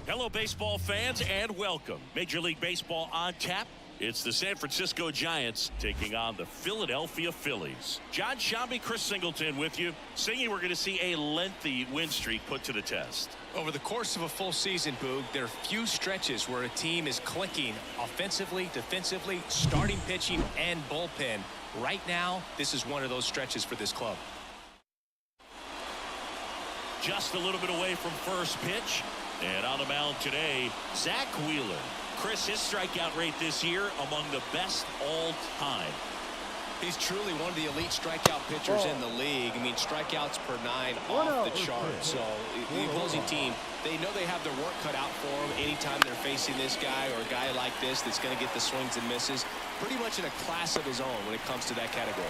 Hello, baseball fans, and welcome. Major League Baseball on tap. It's the San Francisco Giants taking on the Philadelphia Phillies. John Shambi, Chris Singleton with you. Singy, we're going to see a lengthy win streak put to the test. Over the course of a full season, Boog, there are few stretches where a team is clicking offensively, defensively, starting pitching, and bullpen. Right now, this is one of those stretches for this club. Just a little bit away from first pitch. And on the mound today, Zach Wheeler. Chris, his strikeout rate this year among the best all time. He's truly one of the elite strikeout pitchers in the league. I mean, strikeouts per 9 off the chart. So the opposing team, they know they have their work cut out for them anytime they're facing this guy or a guy like this that's going to get the swings and misses. Pretty much in a class of his own when it comes to that category.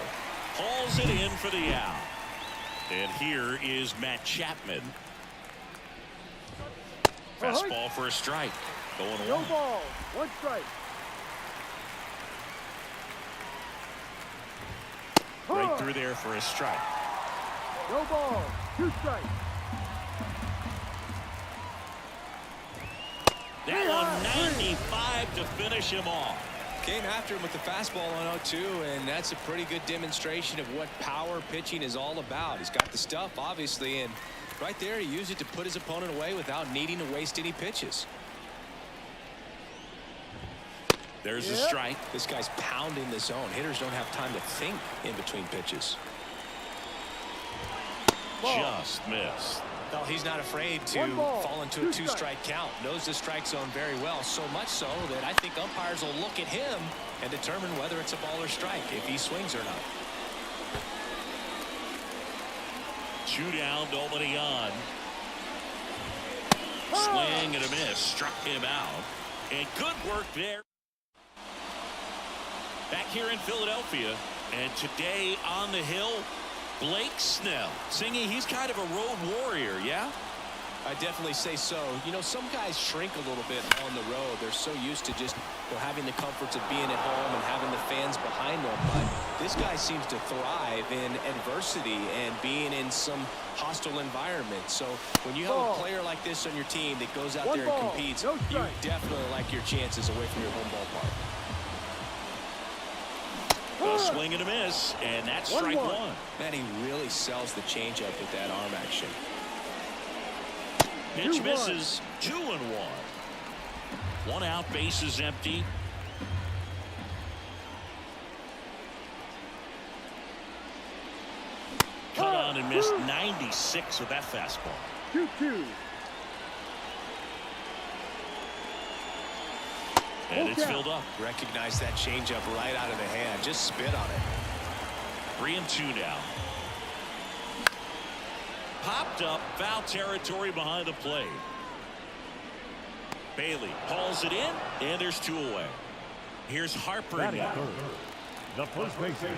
Hauls it in for the out. And here is Matt Chapman. Fastball for a strike. Going No one. ball. One strike. Right through there for a strike. No ball. 2 strikes. That one 95 to finish him off. Came after him with the fastball on 0-2, and that's a pretty good demonstration of what power pitching is all about. He's got the stuff, obviously, and right there he used it to put his opponent away without needing to waste any pitches. There's a strike. This guy's pounding the zone. Hitters don't have time to think in between pitches. Just missed. Well, he's not afraid to fall into a 2-strike count. Knows the strike zone very well, so much so that I think umpires will look at him and determine whether it's a ball or strike, if he swings or not. 2 down, nobody on. Swing and a miss. Struck him out. And good work there. Back here in Philadelphia. And today on the hill, Blake Snell. Singy, he's kind of a road warrior, yeah? I definitely say so. You know, some guys shrink a little bit on the road. They're so used to just having the comforts of being at home and having the fans behind them. But this guy seems to thrive in adversity and being in some hostile environment. So when you have a player like this on your team that goes out there and competes, you definitely like your chances away from your home ballpark. A swing and a miss, and that's strike one. Man, he really sells the changeup with that arm action. Pitch misses. 2-1. 1 out, bases empty. Cut on and missed 96 with that fastball. 2-2. And it's filled up. Recognize that changeup right out of the hand. Just spit on it. 3-2 now. Popped up, foul territory behind the plate. Bailey hauls it in, and there's 2 away. Here's Harper now. The first baseman,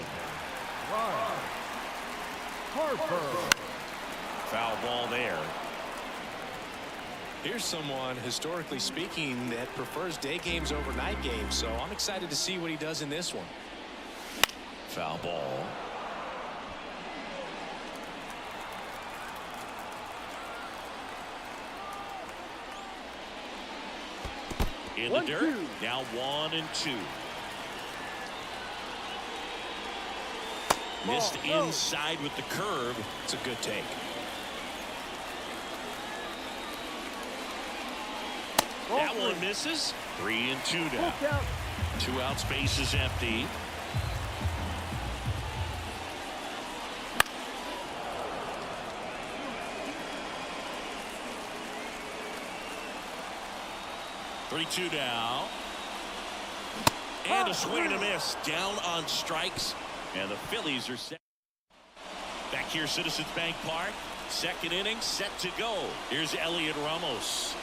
Harper. Foul ball there. Here's someone, historically speaking, that prefers day games over night games, so I'm excited to see what he does in this one. Foul ball. In the dirt. Now 1-2. Missed inside with the curve. It's a good take. That one misses. 3-2 down. 2 outs, base is empty. Three-two down. And a swing and a miss. Down on strikes. And the Phillies are set. Back here, Citizens Bank Park. Second inning, set to go. Here's Elliot Ramos.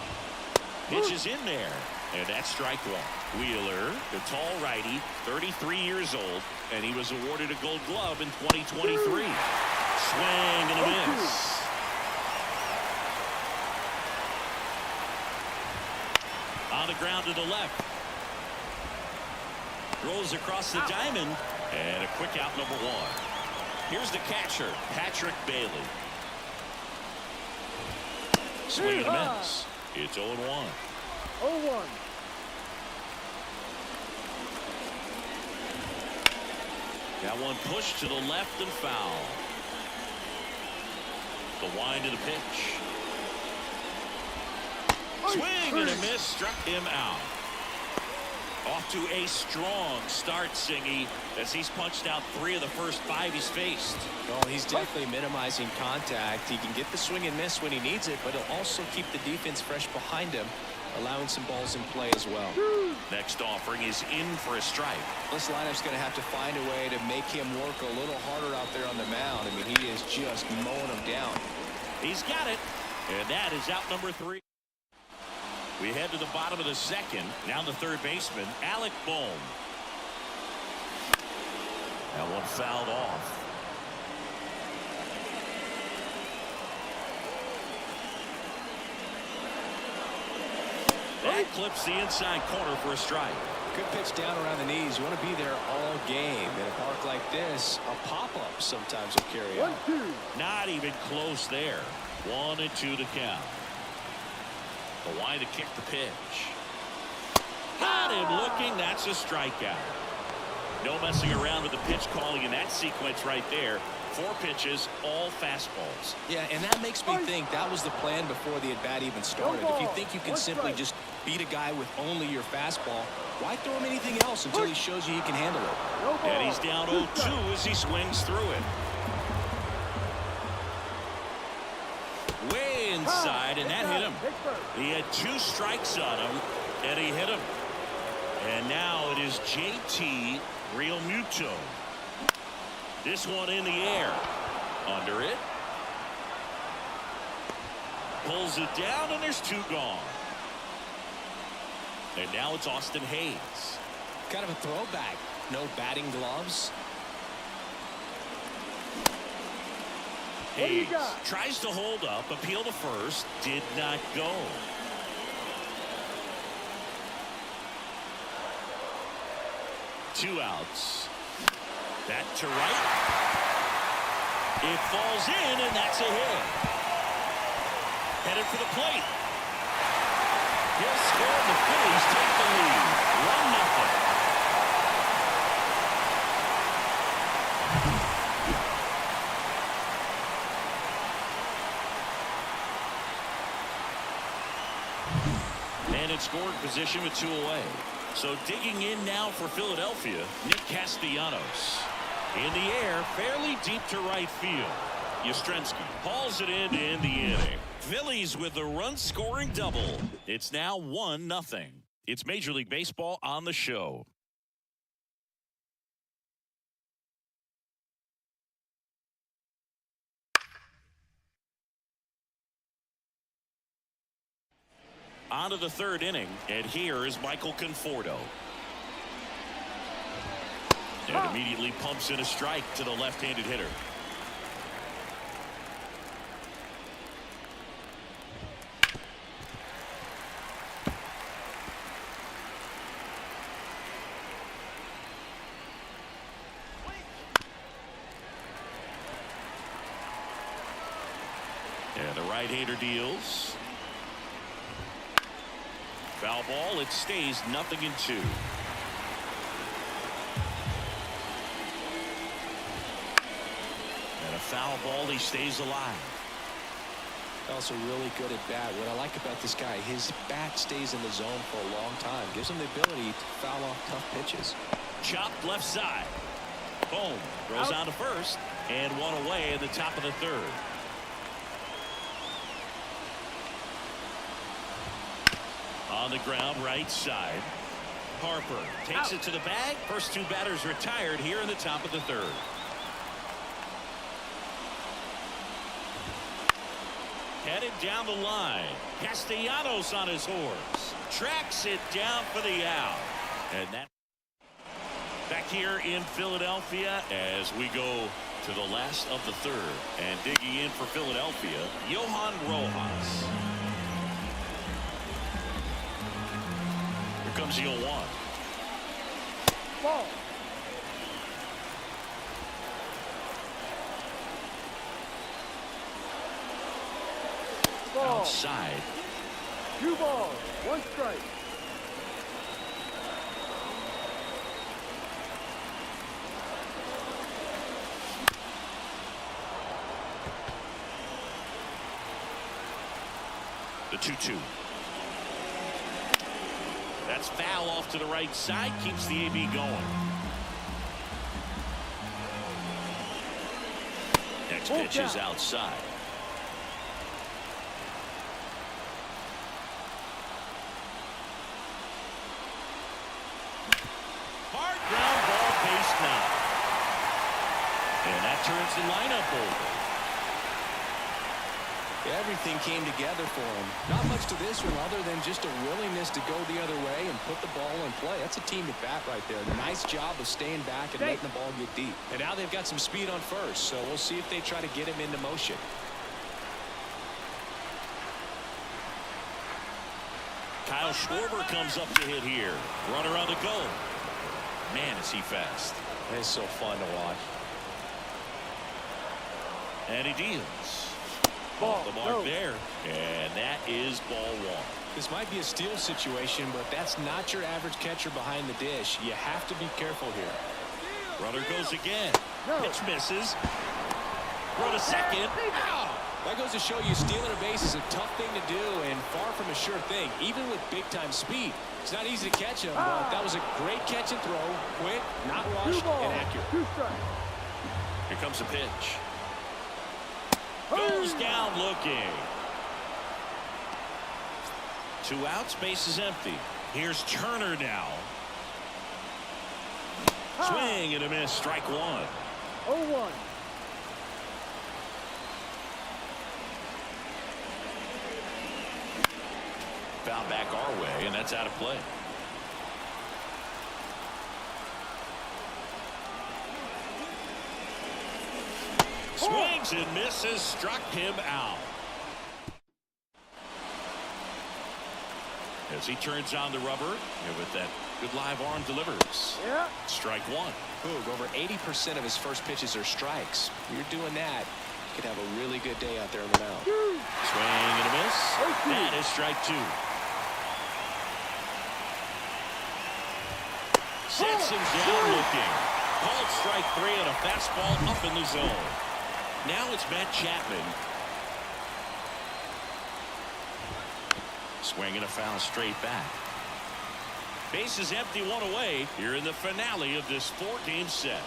Pitches in there. And that's strike one. Wheeler, the tall righty, 33 years old. And he was awarded a Gold Glove in 2023. Swing and a miss. On the ground to the left. Rolls across the diamond. And a quick out, number one. Here's the catcher, Patrick Bailey. Swing and a miss. It's 0-1. 0-1. Got one push to the left and foul. The wind of the pitch. Swing and a miss, struck him out. Off to a strong start, Singy, as he's punched out 3 of the first 5 he's faced. Well, he's definitely minimizing contact. He can get the swing and miss when he needs it, but he'll also keep the defense fresh behind him, allowing some balls in play as well. Next offering is in for a strike. This lineup's going to have to find a way to make him work a little harder out there on the mound. I mean, he is just mowing him down. He's got it, and that is out number 3. We head to the bottom of the second. Now the third baseman, Alec Bohm. That one fouled off. That clips the inside corner for a strike. Good pitch down around the knees. You want to be there all game. In a park like this, a pop-up sometimes will carry out. 1-2. Not even close there. 1-2 to count. The wide to kick the pitch. Got him looking. That's a strikeout. No messing around with the pitch calling in that sequence right there. 4 pitches, all fastballs. Yeah, and that makes me think that was the plan before the at-bat even started. If you think you can simply just beat a guy with only your fastball, why throw him anything else until he shows you he can handle it? And he's down 0-2 as he swings through it. Way inside, and that hit him. He had 2 strikes on him, and he hit him. And now it is JT Realmuto. This one in the air. Under it. Pulls it down, and there's 2 gone. And now it's Austin Hayes. Kind of a throwback. No batting gloves. Hayes tries to hold up, appeal to first, did not go. Two outs. That to right. It falls in, and that's a hit. Headed for the plate. He'll score. The Phillies take the lead. 1-0. And in scoring position with 2 away. So digging in now for Philadelphia, Nick Castellanos. In the air, fairly deep to right field. Yastrzemski hauls it in the inning. Phillies with a run-scoring double. It's now 1-0. It's Major League Baseball on the show. On to the 3rd inning, and here is Michael Conforto. And immediately pumps in a strike to the left-handed hitter. And the right-hander deals. Foul ball. It stays 0-2. And a foul ball. He stays alive. Also really good at bat. What I like about this guy, his bat stays in the zone for a long time. Gives him the ability to foul off tough pitches. Chopped left side. Boom. Throws on to first. And 1 away in the top of the 3rd. On the ground, right side. Harper takes it to the bag. First two batters retired here in the top of the third. Headed down the line. Castellanos on his horse. Tracks it down for the out. And that back here in Philadelphia as we go to the last of the third. And digging in for Philadelphia, Johan Rojas. Here comes 0-1. Ball. Ball. Outside. 2 balls, 1 strike. The 2-2. That's foul off to the right side. Keeps the AB going. Next pitch is outside. Hard ground ball, base now. And that turns the lineup over. Everything came together for him. Not much to this one other than just a willingness to go the other way and put the ball in play. That's a team at bat right there. Nice job of staying back and letting the ball get deep. And now they've got some speed on first, so we'll see if they try to get him into motion. Kyle Schwarber comes up to hit here. Runner on the go. Man, is he fast. It's so fun to watch. And he deals. Ball. The mark there. And that is ball 1. This might be a steal situation, but that's not your average catcher behind the dish. You have to be careful here. Runner goes again. No. Pitch misses. Throw to second. Ow! That goes to show you stealing a base is a tough thing to do and far from a sure thing, even with big-time speed. It's not easy to catch him, but that was a great catch and throw. Quick, not rushed, 2 balls, and accurate. 2 strikes. Here comes a pitch. Goes down looking. 2 outs, base is empty. Here's Turner now. Swing and a miss, strike 1. 0-1. Foul back our way, and that's out of play. Swings and misses, struck him out. As he turns on the rubber, and with that good live arm delivers. Yeah. Strike 1. Boog, over 80% of his first pitches are strikes. You're doing that, you could have a really good day out there on the mound. Swing and a miss. That is strike 2. Sets him down looking. Called strike 3 and a fastball up in the zone. Now it's Matt Chapman. Swinging a foul straight back. Base is empty, 1 away here in the finale of this 4-game set.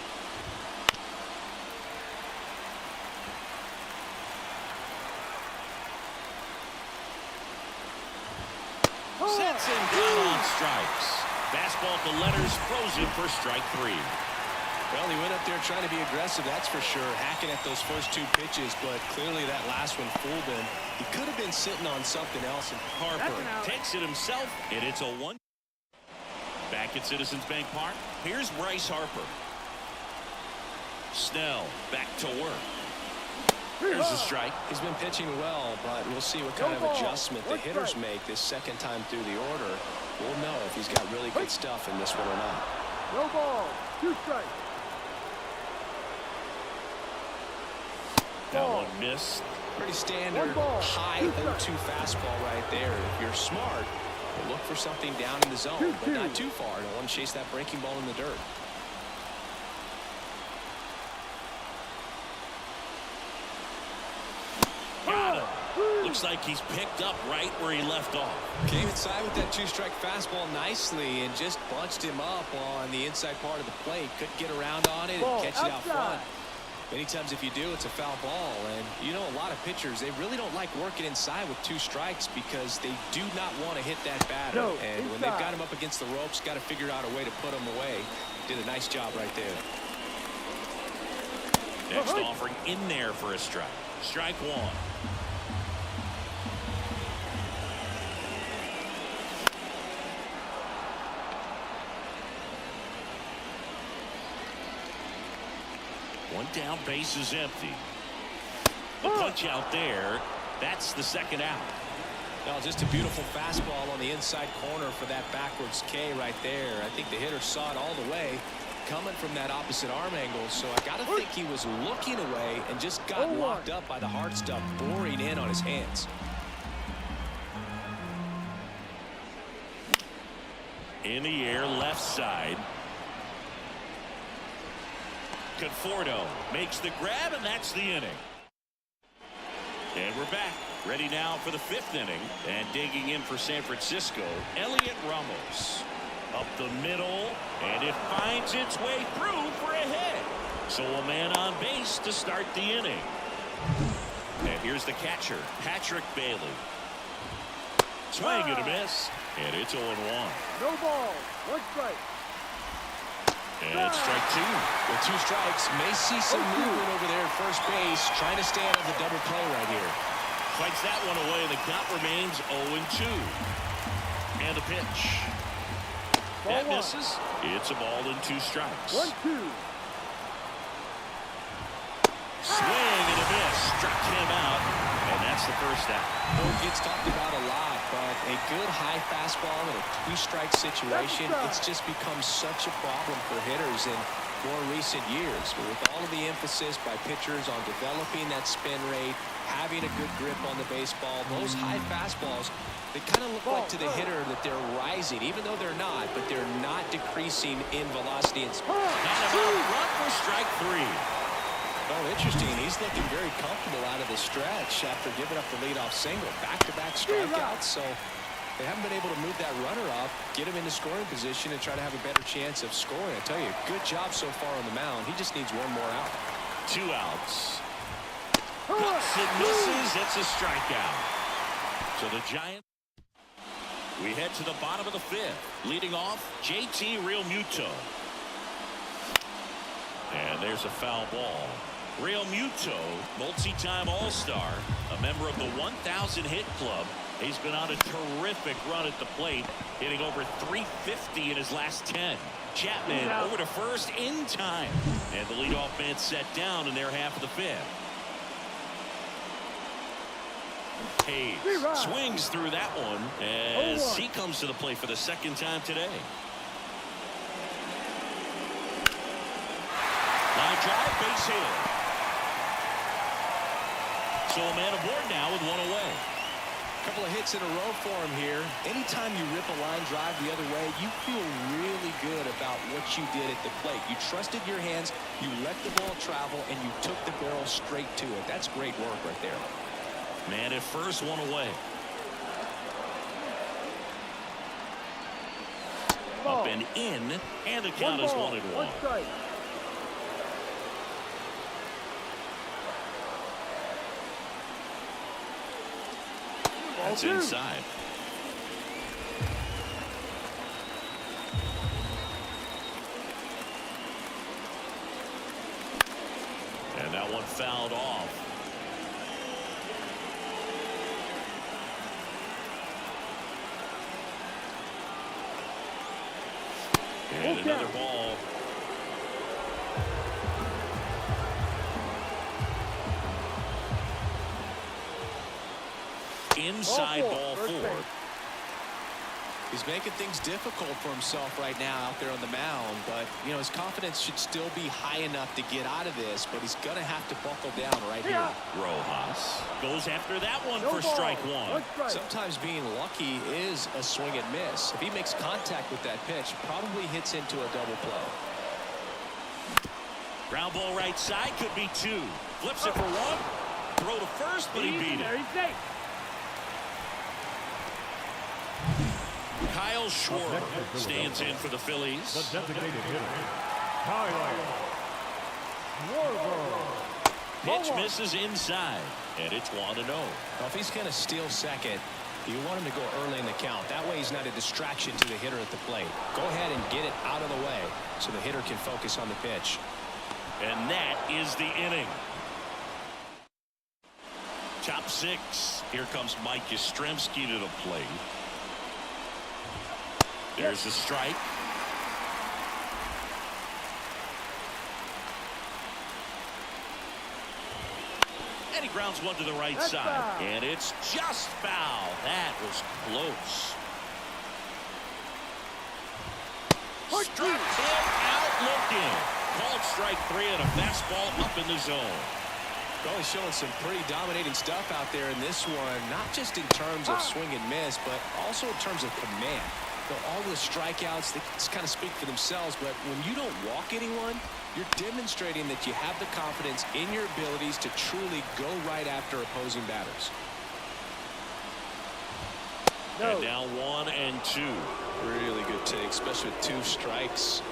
Sets him down on strikes. Fastball to letters, frozen for strike 3. Well, he went up there trying to be aggressive, that's for sure, hacking at those first 2 pitches, but clearly that last one fooled him. He could have been sitting on something else. And Harper takes it himself, and it's a 1. Back at Citizens Bank Park, here's Bryce Harper. Snell back to work. Here's a strike. He's been pitching well, but we'll see what kind of adjustment the hitters make this second time through the order. We'll know if he's got really good stuff in this one or not. No ball, 2 strikes. That one missed. Pretty standard high 0-2 fastball right there. If you're smart, you'll look for something down in the zone, but not too far. Don't want to chase that breaking ball in the dirt. Got him. Looks like he's picked up right where he left off. Came inside with that 2-strike fastball nicely and just bunched him up on the inside part of the plate. Couldn't get around on it and catch it out front. Many times if you do, it's a foul ball. And, you know, a lot of pitchers, they really don't like working inside with 2 strikes because they do not want to hit that batter. No, and when they've got him up against the ropes, got to figure out a way to put him away. Did a nice job right there. Next offering in there for a strike. Strike 1. One down, base is empty. The punch out there. That's the second out. Well, just a beautiful fastball on the inside corner for that backwards K right there. I think the hitter saw it all the way coming from that opposite arm angle. So I got to think he was looking away and just got locked up by the hard stuff boring in on his hands. In the air, left side. Conforto makes the grab, and that's the inning. And we're back. Ready now for the 5th inning. And digging in for San Francisco, Elliot Ramos. Up the middle, and it finds its way through for a hit. So a man on base to start the inning. And here's the catcher, Patrick Bailey. Swing and a miss, and it's 0-1. No ball. 1 strike. And it's strike 2. With 2 strikes, may see some movement over there at first base, trying to stay out of the double play right here. Fights that one away, and the count remains 0-2. And the pitch. That misses. It's a ball and 2 strikes. 1-2. Swing and a miss. Struck him out, and that's the first out. Well, it gets talked about a lot, but a good high fastball in a 2-strike situation, it's just become such a problem for hitters in more recent years. But with all of the emphasis by pitchers on developing that spin rate, having a good grip on the baseball, those high fastballs, they kind of look like to the hitter that they're rising, even though they're not, but they're not decreasing in velocity and speed. And about run for strike 3. Oh, interesting. He's looking very comfortable out of the stretch after giving up the leadoff single. Back-to-back strikeouts, so they haven't been able to move that runner up, get him into scoring position, and try to have a better chance of scoring. I tell you, good job so far on the mound. He just needs 1 more out. 2 outs. Cuts and misses. It's a strikeout. So the Giants. We head to the bottom of the 5th. Leading off, JT Realmuto. And there's a foul ball. Realmuto, multi-time All-Star, a member of the 1,000 hit club. He's been on a terrific run at the plate, hitting over .350 in his last 10. Chapman over to first in time. And the leadoff man set down in their half of the 5th. Hayes swings through that one as he comes to the plate for the 2nd time today. Line drive, base hit. So a man aboard now with 1 away. A couple of hits in a row for him here. Anytime you rip a line drive the other way, you feel really good about what you did at the plate. You trusted your hands, you let the ball travel, and you took the barrel straight to it. That's great work right there. Man at first, 1 away. Up and in, and the count is 1-1. 1 strike. That's inside. And that one fouled off. And another ball. Inside ball 4. He's making things difficult for himself right now out there on the mound, but you know his confidence should still be high enough to get out of this, but he's gonna have to buckle down right here. Rojas goes after that one for strike 1. Sometimes being lucky is a swing and miss. If he makes contact with that pitch, probably hits into a double play. Ground ball right side, could be 2. Flips it for 1. Throw to first, but he beat it. Kyle Schwarber stands in for the Phillies. The designated hitter, Kyle Schwarber. Pitch misses inside, and it's 1-0. Well, if he's going to steal second, you want him to go early in the count. That way he's not a distraction to the hitter at the plate. Go ahead and get it out of the way so the hitter can focus on the pitch. And that is the inning. Top 6. Here comes Mike Yastrzemski to the plate. There's a strike. And he grounds one to the right side. Foul. And it's just foul. That was close. Struck him out looking. Called strike 3 and a fastball up in the zone. Well, he's showing some pretty dominating stuff out there in this one, not just in terms of swing and miss, but also in terms of command. All the strikeouts, they kind of speak for themselves, but when you don't walk anyone, you're demonstrating that you have the confidence in your abilities to truly go right after opposing batters. No. And now 1-2. Really good take, especially with 2 strikes.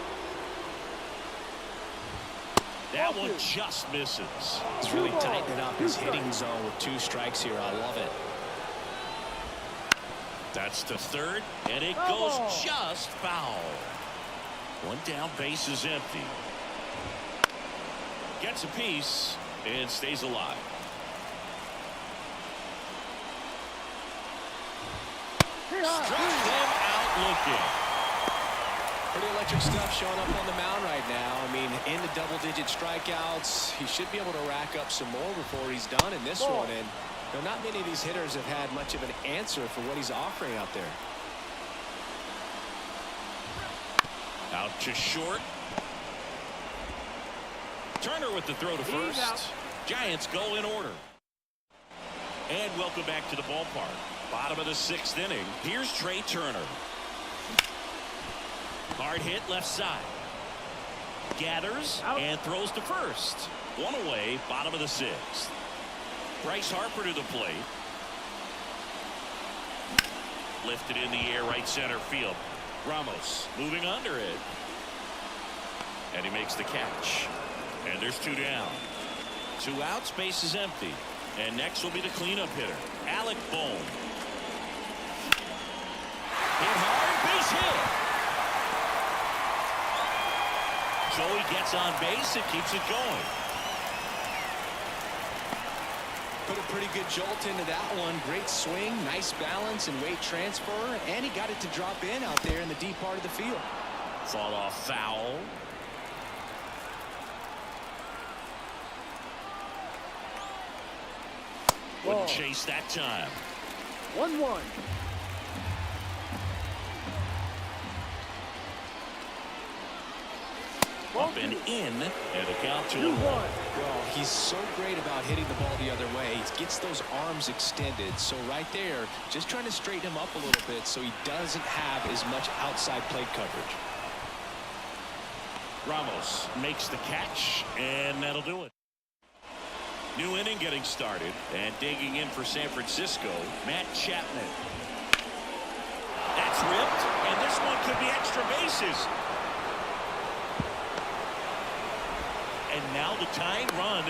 That one just misses. It's really tightening up his hitting zone with 2 strikes here. I love it. That's to third, and it goes just foul. 1 down, base is empty. Gets a piece and stays alive. Struck him out looking. Pretty electric stuff showing up on the mound right now. I mean, in the double-digit strikeouts, he should be able to rack up some more before he's done in this one. And not many of these hitters have had much of an answer for what he's offering out there. Out to short. Turner with the throw to first. Giants go in order. And welcome back to the ballpark. Bottom of the 6th inning. Here's Trey Turner. Hard hit left side. Gathers and throws to first. 1 away, bottom of the 6th. Bryce Harper to the plate. Lifted in the air, right center field. Ramos moving under it. And he makes the catch. And there's 2 down. 2 outs, base is empty. And next will be the cleanup hitter, Alec Bohm. Hit hard, base hit. Joey gets on base and keeps it going. Put a pretty good jolt into that one. Great swing, nice balance and weight transfer, and he got it to drop in out there in the deep part of the field. Fall off foul. Wouldn't chase that time. 1-1. Up and in, and a count to 1. Well, he's so great about hitting the ball the other way. He gets those arms extended. So right there, just trying to straighten him up a little bit so he doesn't have as much outside plate coverage. Ramos makes the catch, and that'll do it. New inning getting started, and digging in for San Francisco, Matt Chapman. That's ripped, and this one could be extra bases. And now the tying run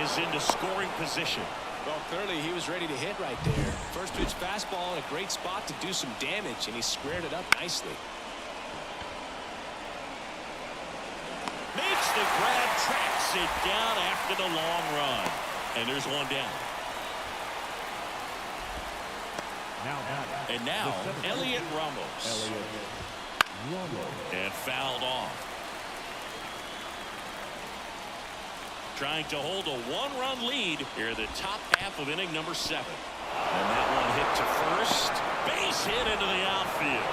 is into scoring position. Well, clearly he was ready to hit right there. First pitch fastball in a great spot to do some damage, and he squared it up nicely. Makes the grab, tracks it down after the long run. And there's 1 down. And now, Elliot Ramos. And fouled off. Trying to hold a 1-run lead here in the top half of inning number 7. And that one hit to first. Base hit into the outfield.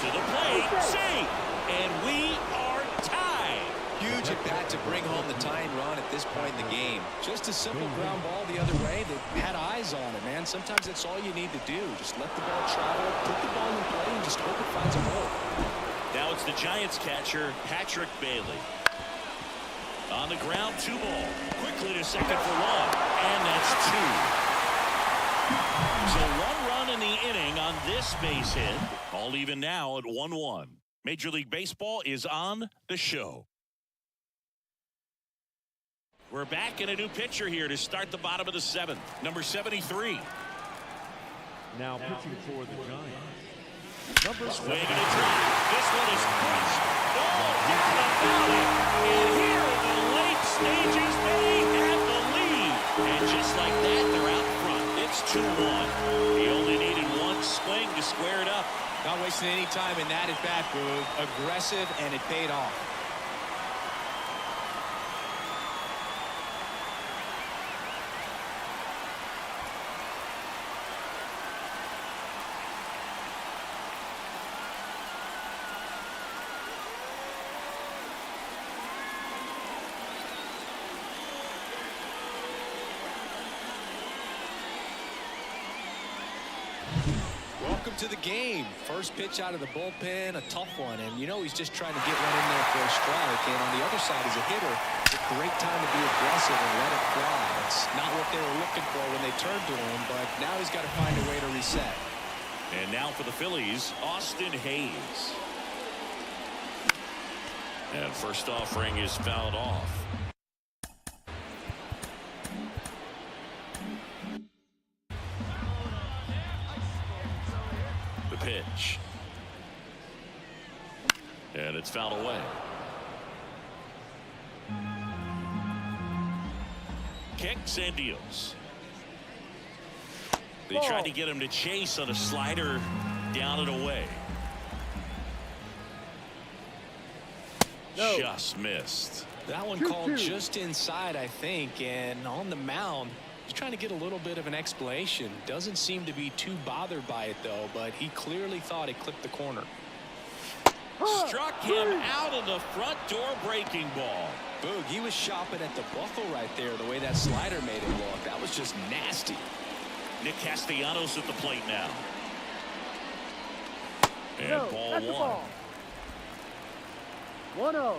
To the plate. See. And we are tied. Huge at bat to bring home the tying run at this point in the game. Just a simple ground ball the other way. They had eyes on it, man. Sometimes that's all you need to do. Just let the ball travel, put the ball in play, and just hope it finds a hole. Now it's the Giants catcher, Patrick Bailey. On the ground, 2 ball. Quickly to second for 1. And that's 2. So 1 run in the inning on this base hit. All even now at 1-1. Major League Baseball is on the show. We're back in a new pitcher here to start the bottom of the 7th. Number 73. Now pitching for the Giants. Number Swing and a drive. This one is crushed. Oh, down the valley. And here in the late stages, they have the lead. And just like that, they're out front. It's 2-1. He only needed one swing to square it up. Not wasting any time in that at-bat, Boog. Aggressive, and it paid off. Welcome to the game. First pitch out of the bullpen, a tough one. And you know he's just trying to get one in there for a strike. And on the other side, as a hitter, it's a great time to be aggressive and let it fly. It's not what they were looking for when they turned to him, but now he's got to find a way to reset. And now for the Phillies, Austin Hayes. And first offering is fouled off. Pitch. And it's fouled away. Kicks and deals. They tried to get him to chase on a slider down and away. No. Just missed. That one called just inside, I think, and on the mound, he's trying to get a little bit of an explanation. Doesn't seem to be too bothered by it, though, but he clearly thought it clipped the corner. Struck him out of the front door breaking ball. Boog, he was shopping at the buckle right there, the way that slider made it look. That was just nasty. Nick Castellanos at the plate now. And No, ball that's the one. ball. 1-0.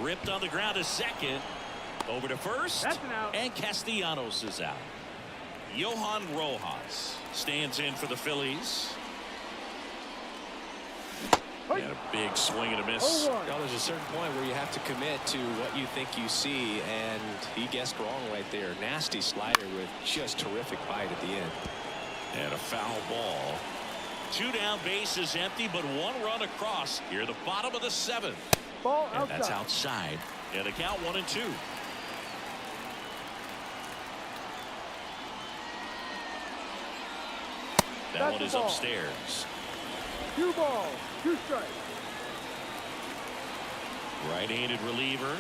Ripped on the ground to second. Over to first. That's an out. And Castellanos is out. Johan Rojas stands in for the Phillies. Hey. And a big swing and a miss. 0-1. Well, there's a certain point where you have to commit to what you think you see, and he guessed wrong right there. Nasty slider with just terrific bite at the end. And a foul ball. 2 down, bases empty, but 1 run across here, the bottom of the 7th. Ball And outside. that's outside. And a count 1-2. That That's one the is ball. upstairs. 2 balls, 2 strikes. Right-handed reliever.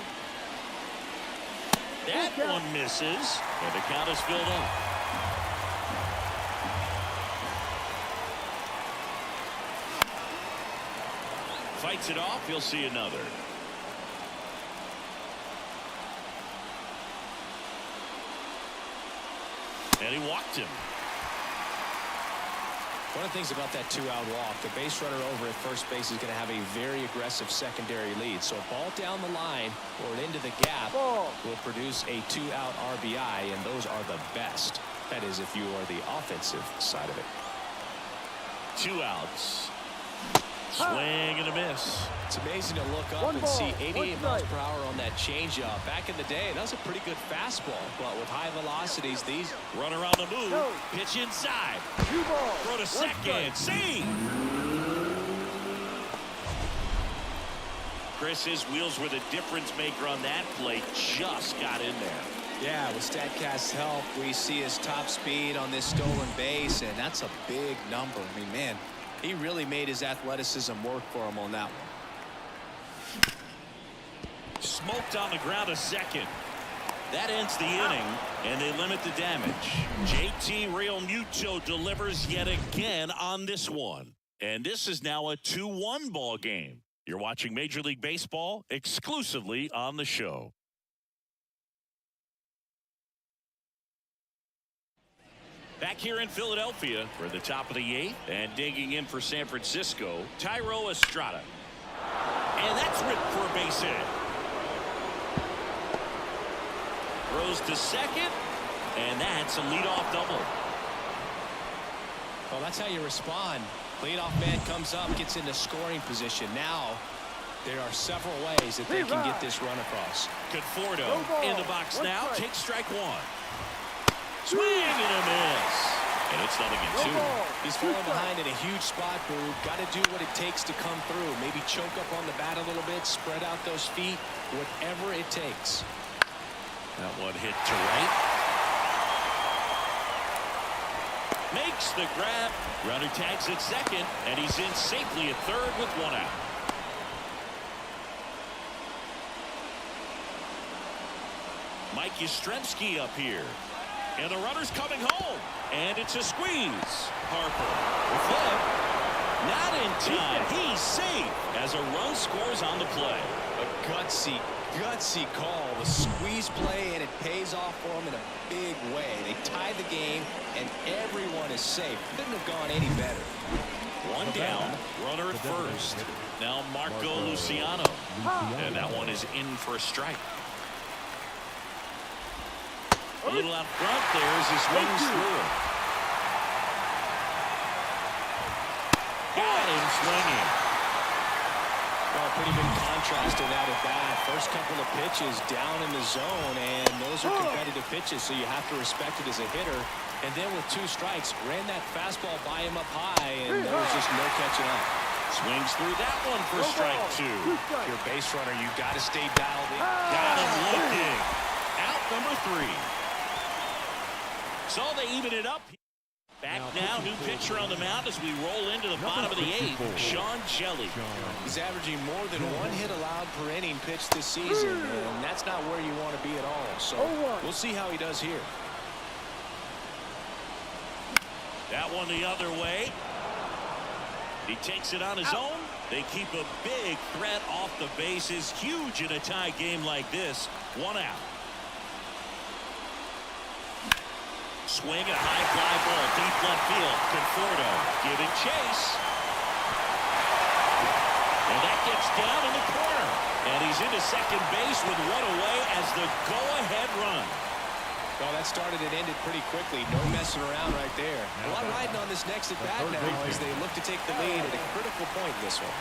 That Good count. one misses. And the count is filled up. Fights it off. He'll see another. And he walked him. One of the things about that 2-out walk, the base runner over at first base is going to have a very aggressive secondary lead. So a ball down the line or into the gap Ball. will produce a 2-out RBI, and those are the best. That is, if you are the offensive side of it. 2 outs. Swing and a miss. It's amazing to look up One and ball, see one 88 miles strike. per hour on that changeup. Back in the day, that was a pretty good fastball, but with high velocities, these. Runner on the move. No. Pitch inside. 2 balls. Throw to 1 second. strike. See. Chris, his wheels were the difference maker on that play. Just got in there. Yeah, with StatCast's help, we see his top speed on this stolen base, and that's a big number. I mean, man, he really made his athleticism work for him on that one. Smoked on the ground to second. That ends the inning, and they limit the damage. JT Realmuto delivers yet again on this one. And this is now a 2-1 ball game. You're watching Major League Baseball exclusively on the show. Back here in Philadelphia for the top of the 8th, and digging in for San Francisco, Thairo Estrada. And that's ripped for a base hit. Throws to second, and that's a leadoff double. Well, that's how you respond. Leadoff man comes up, gets into scoring position. Now there are several ways that they can get this run across. Conforto in the box now. Takes strike one. Swing and a miss. And it's 0-2. He's falling behind in a huge spot, Boo. Got to do what it takes to come through. Maybe choke up on the bat a little bit, spread out those feet, whatever it takes. That one hit to right. Makes the grab. Runner tags at second, and he's in safely at third with one out. Mike Yastrzemski up here. And the runner's coming home. And it's a squeeze. Harper with that. Not in time. He's safe as a run scores on the play. A gutsy call. The squeeze play, and it pays off for him in a big way. They tie the game, and everyone is safe. Couldn't have gone any better. One down. Runner at first. Now Marco Luciano. And that one is in for a strike. A little out front there as he swings through it. Got him swinging. Well, pretty big contrast to that at bat. First couple of pitches down in the zone, and those are competitive pitches, so you have to respect it as a hitter. And then with 2 strikes, ran that fastball by him up high, and there was just no catching up. Swings through that one for strike 2. Your base runner, you got to stay dialed in. Got him looking. Out number 3. So they even it up. Back now, new pitcher on the mound as we roll into the bottom of the 8th. Sean Shelley. He's averaging more than 1 hit allowed per inning pitched this season, and that's not where you want to be at all. So we'll see how he does here. That one the other way. He takes it on his own. They keep a big threat off the bases. Huge in a tie game like this. 1 out. Swing and a high fly ball deep left field. Conforto giving chase. And that gets down in the corner. And he's into second base with 1 away as the go-ahead run. Well, that started and ended pretty quickly. No messing around right there. A lot riding on this next at bat now as they look to take the lead at a critical point in this one.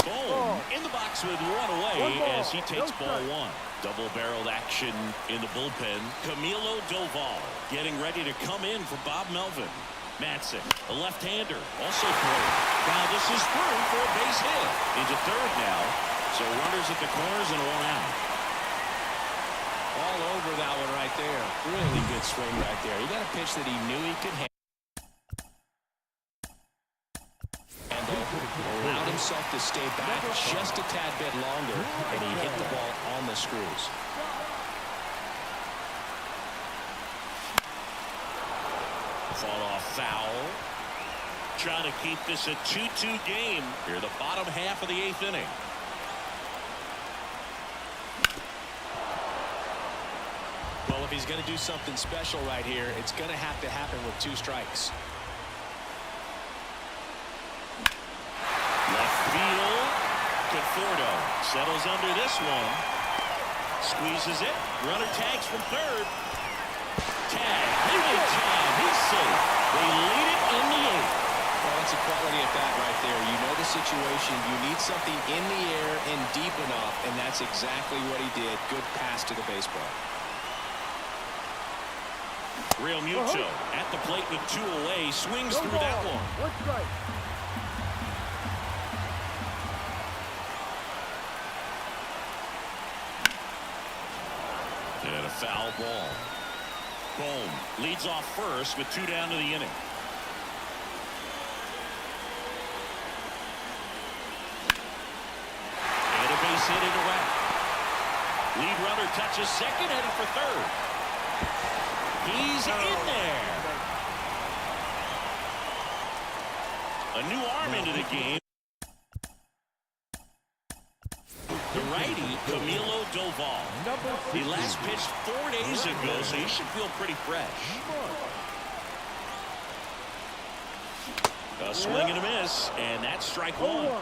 Boom in the box with 1 away as he takes ball 1. Double-barreled action in the bullpen. Camilo Doval getting ready to come in for Bob Melvin. Matson, a left-hander, also thrown. Now this is through for a base hit. Into third now. So runners at the corners and 1 out. All over that one right there. Really good swing right there. He got a pitch that he knew he could handle. Allowed himself to stay back just a tad bit longer, and he hit the ball on the screws. Fought off foul. Trying to keep this a 2-2 game here, the bottom half of the 8th inning. Well, if he's going to do something special right here, it's going to have to happen with 2 strikes. Left field. Conforto settles under this one. Squeezes it. Runner tags from third. Tag. Time. He's safe. They lead it in the 8th. Well, that's a quality at bat right there. You know the situation. You need something in the air and deep enough, and that's exactly what he did. Good pass to the baseball. Real Muto at the plate with 2 away. Swings through that one. 1 strike. And a foul ball. Bohm leads off first with 2 down to the inning. And a base hit into right. Lead runner touches second, heading for third. He's in there. A new arm into the game. The righty, Camilo Doval. He last pitched 4 days ago, so he should feel pretty fresh. A swing and a miss, and that's strike 1.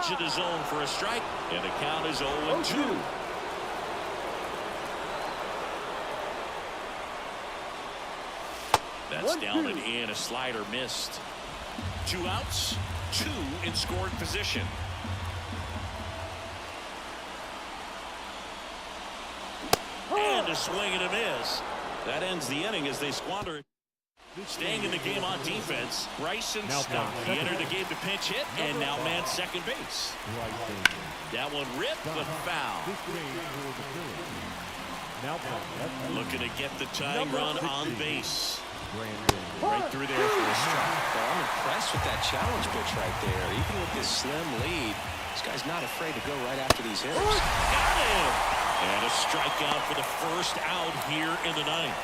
Into the zone for a strike, and the count is 0-2. That's down and in. A slider missed. 2 outs, 2 in scoring position. And a swing and a miss. That ends the inning as they squander it. Staying in the game on defense, Bryson Stott. He entered the game to pinch hit, and now man second base. That one ripped, but foul. Looking to get the tying run on base. Right through there for a strike. Well, I'm impressed with that challenge pitch right there. Even with this slim lead, this guy's not afraid to go right after these hitters. Got him! And a strikeout for the first out here in the ninth.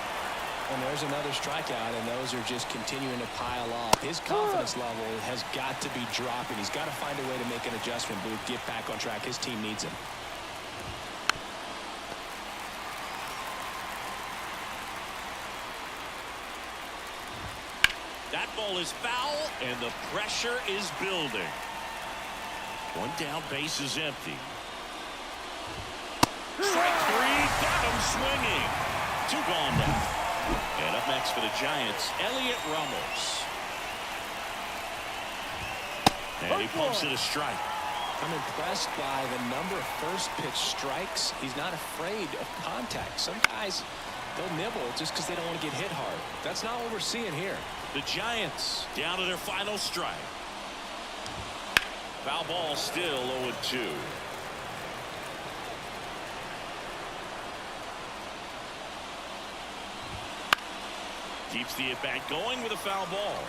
And there's another strikeout, and those are just continuing to pile up. His confidence level has got to be dropping. He's got to find a way to make an adjustment, Booth, get back on track. His team needs him. That ball is foul, and the pressure is building. One down, base is empty. Strike 3, got him swinging. 2 gone now. And up next for the Giants, Elliot Ramos. And he pumps it a strike. I'm impressed by the number of first pitch strikes. He's not afraid of contact. Some guys, they'll nibble just because they don't want to get hit hard. That's not what we're seeing here. The Giants down to their final strike. Foul ball still 0-2. Keeps the at-bat going with a foul ball.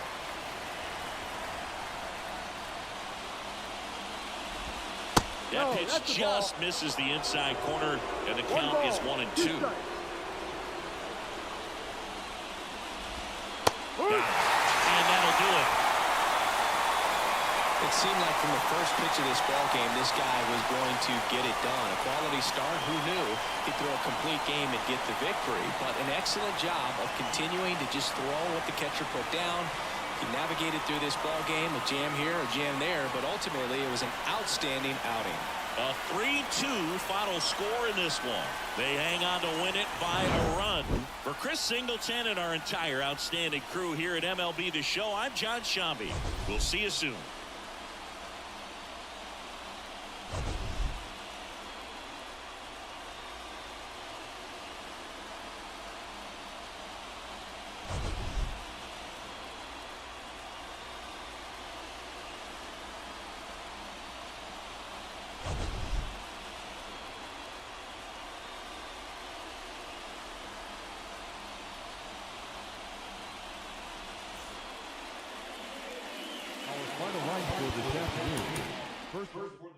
That pitch just misses the inside corner, and the count is 1-2. And that'll do it. It seemed like from the first pitch of this ball game, this guy was going to get it done. A quality start, who knew he'd throw a complete game and get the victory. But an excellent job of continuing to just throw what the catcher put down. He navigated through this ball game, a jam here, a jam there, but ultimately it was an outstanding outing. A 3-2 final score in this one. They hang on to win it by a run. For Chris Singleton and our entire outstanding crew here at MLB The Show, I'm John Shambi. We'll see you soon. Final line score this afternoon. First for the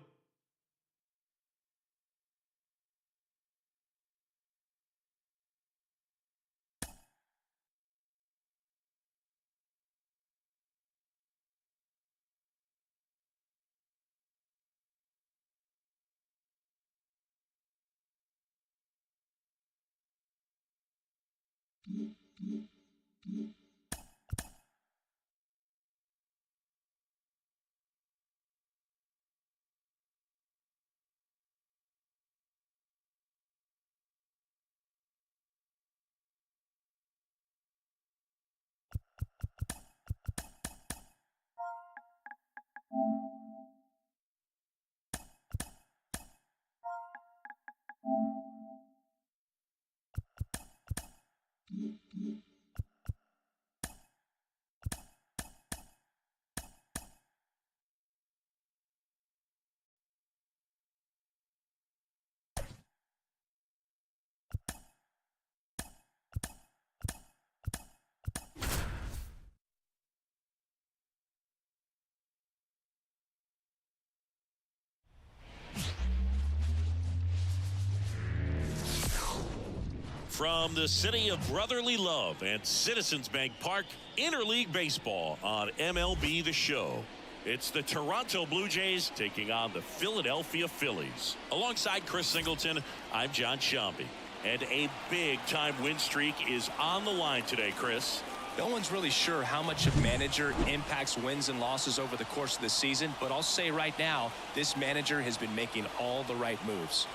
From the city of brotherly love and Citizens Bank Park, interleague baseball on MLB The Show. It's the Toronto Blue Jays taking on the Philadelphia Phillies. Alongside Chris Singleton, I'm John Shambi. And a big-time win streak is on the line today, Chris. No one's really sure how much a manager impacts wins and losses over the course of the season, but I'll say right now, this manager has been making all the right moves.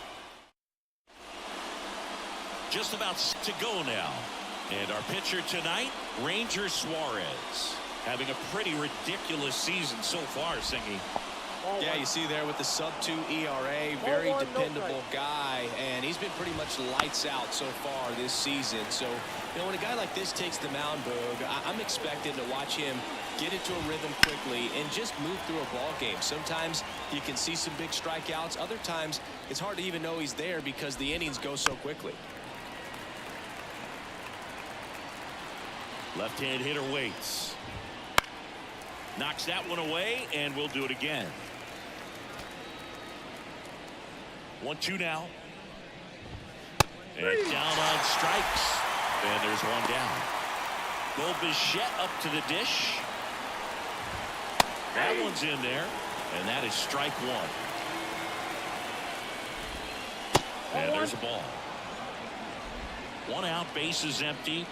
Just about to go now. And our pitcher tonight, Ranger Suarez. Having a pretty ridiculous season so far, Singy. Yeah, you see there with the sub-2 ERA, very dependable guy, and he's been pretty much lights out so far this season. So, you know, when a guy like this takes the mound, Boog, I'm expecting to watch him get into a rhythm quickly and just move through a ball game. Sometimes you can see some big strikeouts. Other times it's hard to even know he's there because the innings go so quickly. Left-hand hitter waits. Knocks that one away, and we'll do it again. 1-2 now. And down on strikes. And there's one down. Bo Bichette up to the dish. That one's in there. And that is strike one. And there's a ball. One out, base is empty.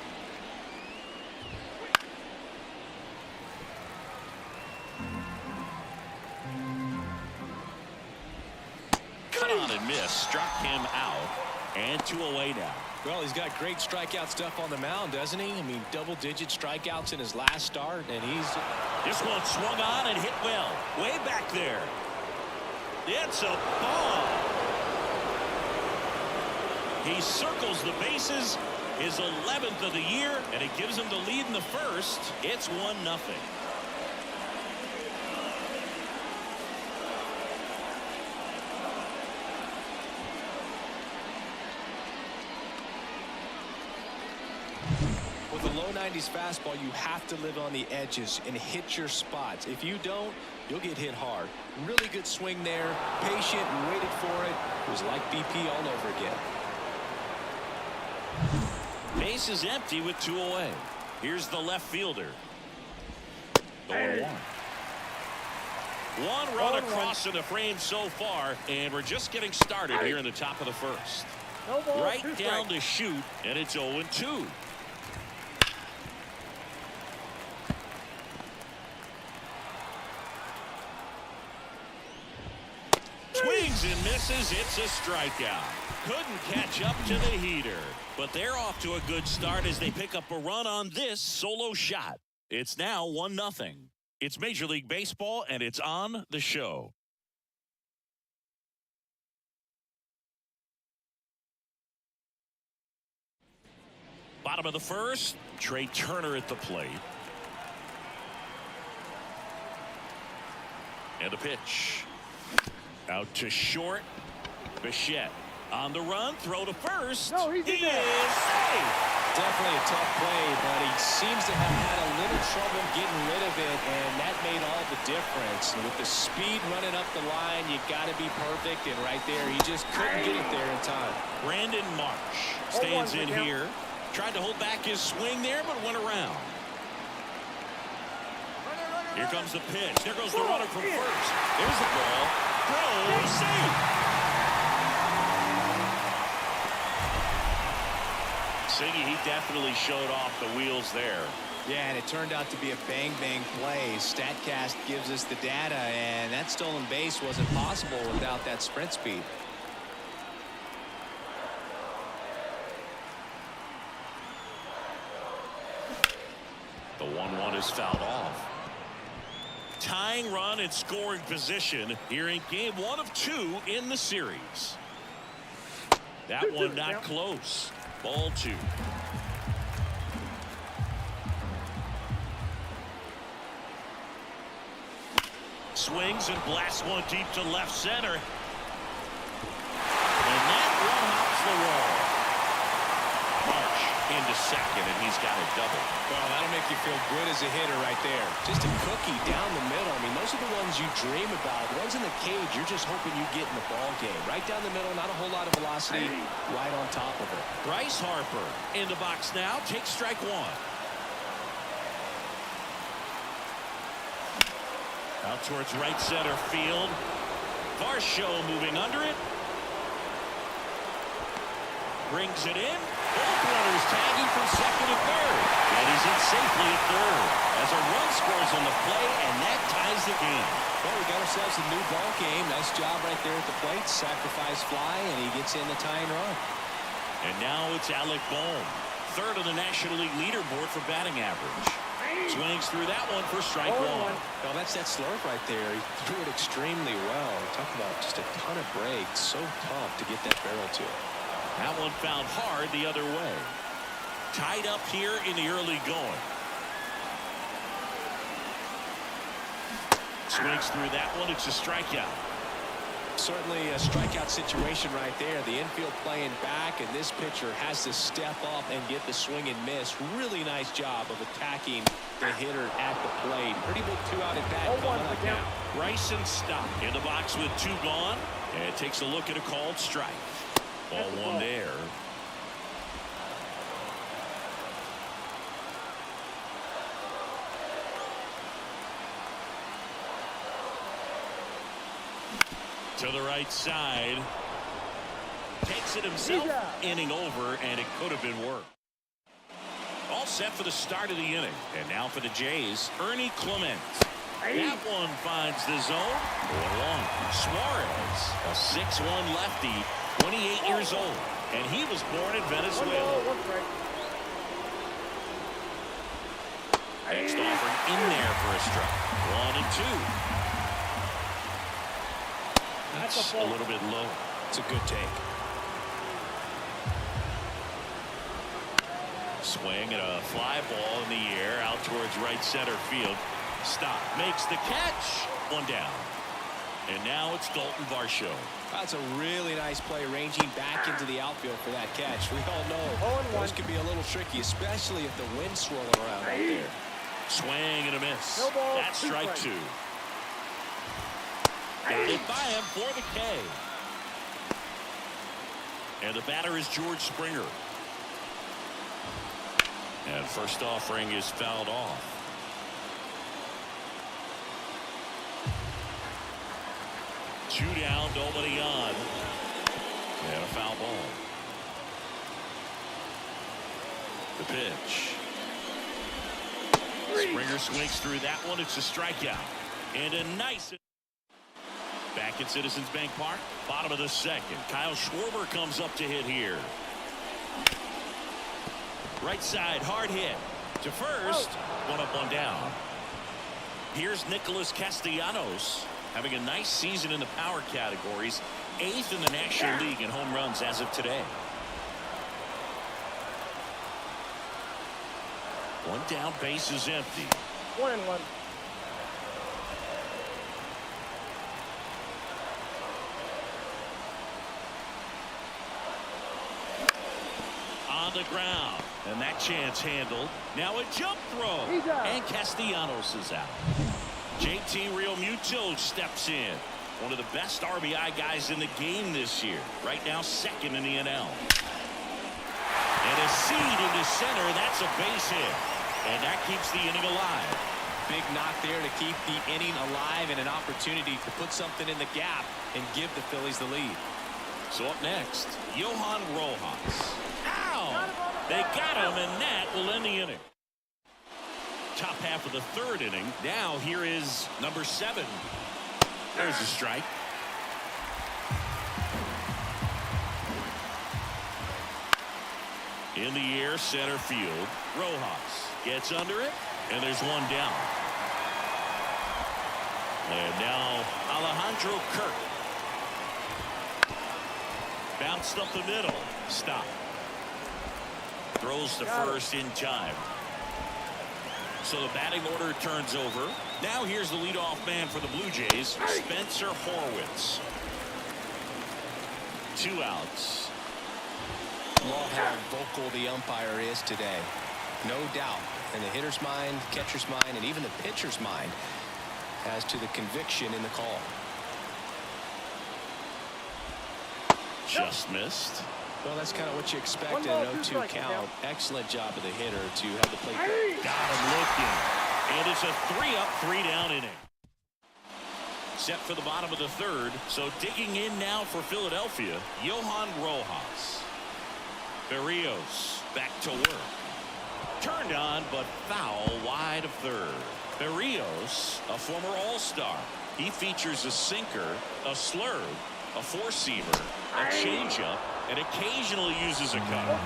Cut on and miss. Struck him out. And 2 away now. Well, he's got great strikeout stuff on the mound, doesn't he? I mean, double-digit strikeouts in his last start, and he's... This one swung on and hit well. Way back there. It's a ball. He circles the bases. His 11th of the year, and it gives him the lead in the first. It's 1-0. With a low 90s fastball, you have to live on the edges and hit your spots. If you don't, you'll get hit hard. Really good swing there. Patient and waited for it. It was like BP all over again. Base is empty with 2 away. Here's the left fielder. The 1-1. One run across in the frame so far, and we're just getting started here in the top of the first. Right down to shoot, and it's 0-2. Swings and misses. It's a strikeout. Couldn't catch up to the heater. But they're off to a good start as they pick up a run on this solo shot. It's now 1-0. It's Major League Baseball, and it's on the show. Bottom of the first, Trey Turner at the plate. And a pitch. Out to short. Bichette on the run. Throw to first. No, he is there. safe. Definitely a tough play, but he seems to have had a little trouble getting rid of it, and that made all the difference. And with the speed running up the line, you got to be perfect, and right there, he just couldn't get it there in time. Brandon Marsh stands in here. Tried to hold back his swing there, but went around. Here comes the pitch. There goes the runner from first. There's the ball. Throw safe. Siggy, he definitely showed off the wheels there. Yeah, and it turned out to be a bang-bang play. StatCast gives us the data, and that stolen base wasn't possible without that sprint speed. The 1-1 is fouled off. Tying run and scoring position here in game 1 of 2 in the series. That one not close. Ball 2. Swings and blasts one deep to left center. And that one hops the wall. Marsh into second, and he's got a double. Well, that'll make you feel good as a hitter right there. Just a cookie down the middle. I mean, those are the ones you dream about. The ones in the cage, you're just hoping you get in the ball game. Right down the middle, not a whole lot of velocity, right on top of it. Bryce Harper in the box now. Takes strike 1. Out towards right center field. Varsho moving under it. Brings it in. Both runners tagging from second and third. And he's in safely at third. As a run scores on the play, and that ties the game. Well, we got ourselves a new ball game. Nice job right there at the plate. Sacrifice fly, and he gets in the tying run. And now it's Alec Bohm, third on the National League leaderboard for batting average. Swings through that one for strike one. Well, that's that slurve right there. He threw it extremely well. Talk about just a ton of breaks. So tough to get that barrel to it. That one found hard the other way. Tied up here in the early going. Swings through that one. It's a strikeout. Certainly a strikeout situation right there. The infield playing back, and this pitcher has to step up and get the swing and miss. Really nice job of attacking the hitter at the plate. Pretty big 2-out at bat coming up now. Bryson Stott in the box with 2 gone, and takes a look at a called strike. Ball one there. To the right side. Takes it himself. Inning over, and it could have been worse. All set for the start of the inning. And now for the Jays, Ernie Clement. That one finds the zone. 1-1. Suarez, a 6'1 lefty, 28 years old. And he was born in Venezuela. Next offering in there for a strike. 1-2. That's a little bit low. It's a good take. Swing and a fly ball in the air out towards right center field. Stop. Makes the catch. One down. And now it's Dalton Varsho. That's a really nice play, ranging back into the outfield for that catch. We all know those can be a little tricky, especially if the wind's swirling around out there. Swing and a miss. That's strike 2. Got it by him for the K. And the batter is George Springer. And first offering is fouled off. Two down, nobody on. And a foul ball. The pitch. Springer swings through that one. It's a strikeout. And a nice... Back at Citizens Bank Park, bottom of the second. Kyle Schwarber comes up to hit here. Right side, hard hit. To first, one up, one down. Here's Nicholas Castellanos, having a nice season in the power categories. 8th in the National League in home runs as of today. One down, base is empty. 1-1. On the ground, and that chance handled. Now a jump throw, and Castellanos is out. JT Realmuto steps in. One of the best RBI guys in the game this year. Right now, 2nd in the NL. And a seed into center. That's a base hit, and that keeps the inning alive. Big knock there to keep the inning alive, and an opportunity to put something in the gap and give the Phillies the lead. So up next, Johan Rojas. Ow! They got him, and that will end the inning. Top half of the 3rd inning. Now here is number 7. There's a strike. In the air, center field. Rojas gets under it, and there's one down. And now Alejandro Kirk. Bounced up the middle. Stop. Throws to first in time. So the batting order turns over. Now here's the leadoff man for the Blue Jays, Spencer Horwitz. 2 outs. Love how vocal the umpire is today. No doubt. In the hitter's mind, catcher's mind, and even the pitcher's mind as to the conviction in the call. Just missed. Well, that's kind of what you expect in an 0-2 count. Excellent job of the hitter to have the plate. Got him looking. And it's a 3-up, 3-down inning. Set for the bottom of the 3rd. So digging in now for Philadelphia, Johan Rojas. Berrios back to work. Turned on, but foul wide of third. Berrios, a former All-Star. He features a sinker, a slurve, a four-seamer, a changeup, and occasionally uses a cut.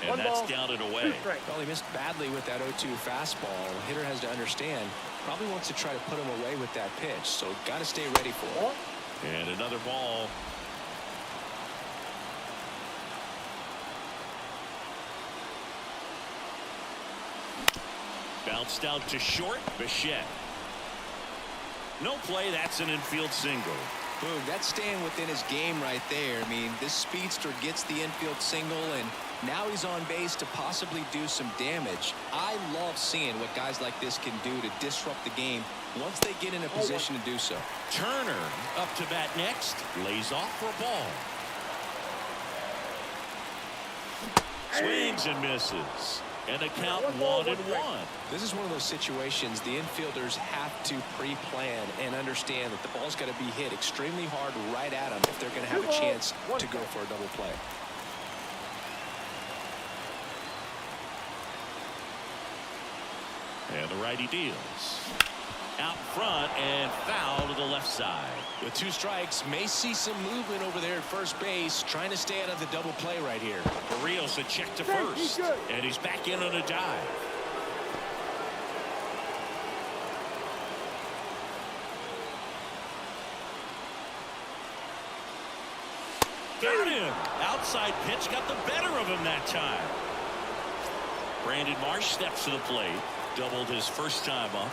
And that's down and away. Well, he missed badly with that 0-2 fastball. The hitter has to understand, probably wants to try to put him away with that pitch, so got to stay ready for it. And another ball. Bounced out to short. Bichette. No play. That's an infield single. Boom, that's staying within his game right there. I mean, this speedster gets the infield single, and now he's on base to possibly do some damage. I love seeing what guys like this can do to disrupt the game once they get in a position to do so. Turner up to bat next. Lays off for a ball. Swings and misses. And the count 1-1. This is one of those situations the infielders have to pre-plan and understand that the ball's got to be hit extremely hard right at them if they're going to have a chance to go for a double play. And the righty deals. Out front and foul to the left side. With 2 strikes, may see some movement over there at first base, trying to stay out of the double play right here. Berrios a check to first, and he's back in on a dive. Got him. Outside pitch got the better of him that time. Brandon Marsh steps to the plate. Doubled his first time up.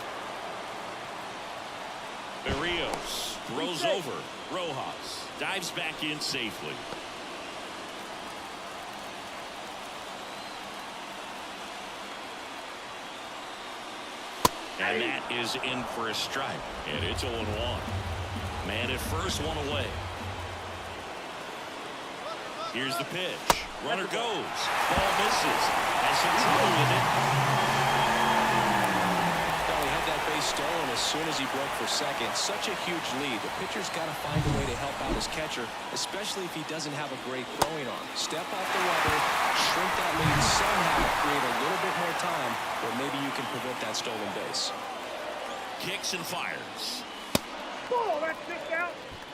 Berrios throws over. Rojas dives back in safely. And that is in for a strike. And it's 0-1. Man at first, one away. Here's the pitch. Runner goes. Ball misses. Has some trouble with it. Stolen as soon as he broke for second. Such a huge lead. The pitcher's got to find a way to help out his catcher, especially if he doesn't have a great throwing arm. Step out the rubber, shrink that lead somehow, create a little bit more time where maybe you can prevent that stolen base. Kicks and fires.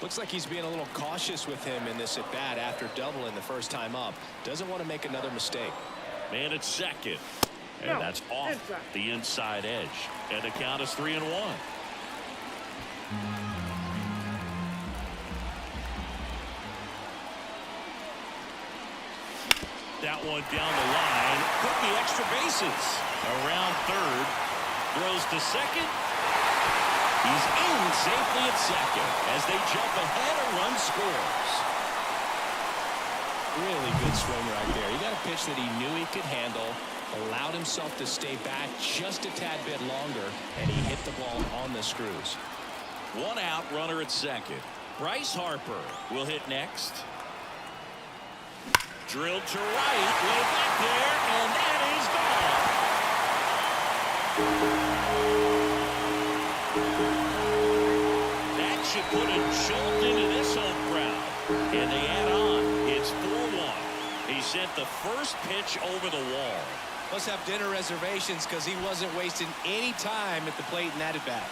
Looks like he's being a little cautious with him in this at bat after doubling the first time up. Doesn't want to make another mistake. Man at second. And that's off the inside edge. And the count is 3-1. That one down the line. Could be extra bases. Around third. Throws to second. He's in safely at second. As they jump ahead, a run scores. Really good swing right there. He got a pitch that he knew he could handle. Allowed himself to stay back just a tad bit longer, and he hit the ball on the screws. One out, runner at second. Bryce Harper will hit next. Drilled to right, way back there, and that is gone. That should put a jolt into this home crowd. And they add on. It's 4-1. He sent the first pitch over the wall. Must have dinner reservations because he wasn't wasting any time at the plate in that at bat.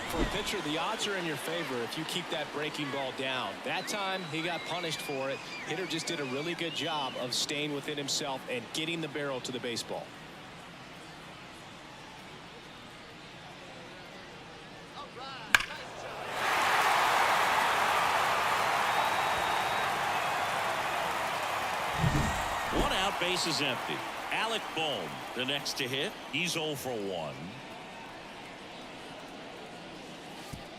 For a pitcher, the odds are in your favor if you keep that breaking ball down. That time, he got punished for it. Hitter just did a really good job of staying within himself and getting the barrel to the baseball. Base is empty. Alec Bohm, the next to hit. He's 0 for 1.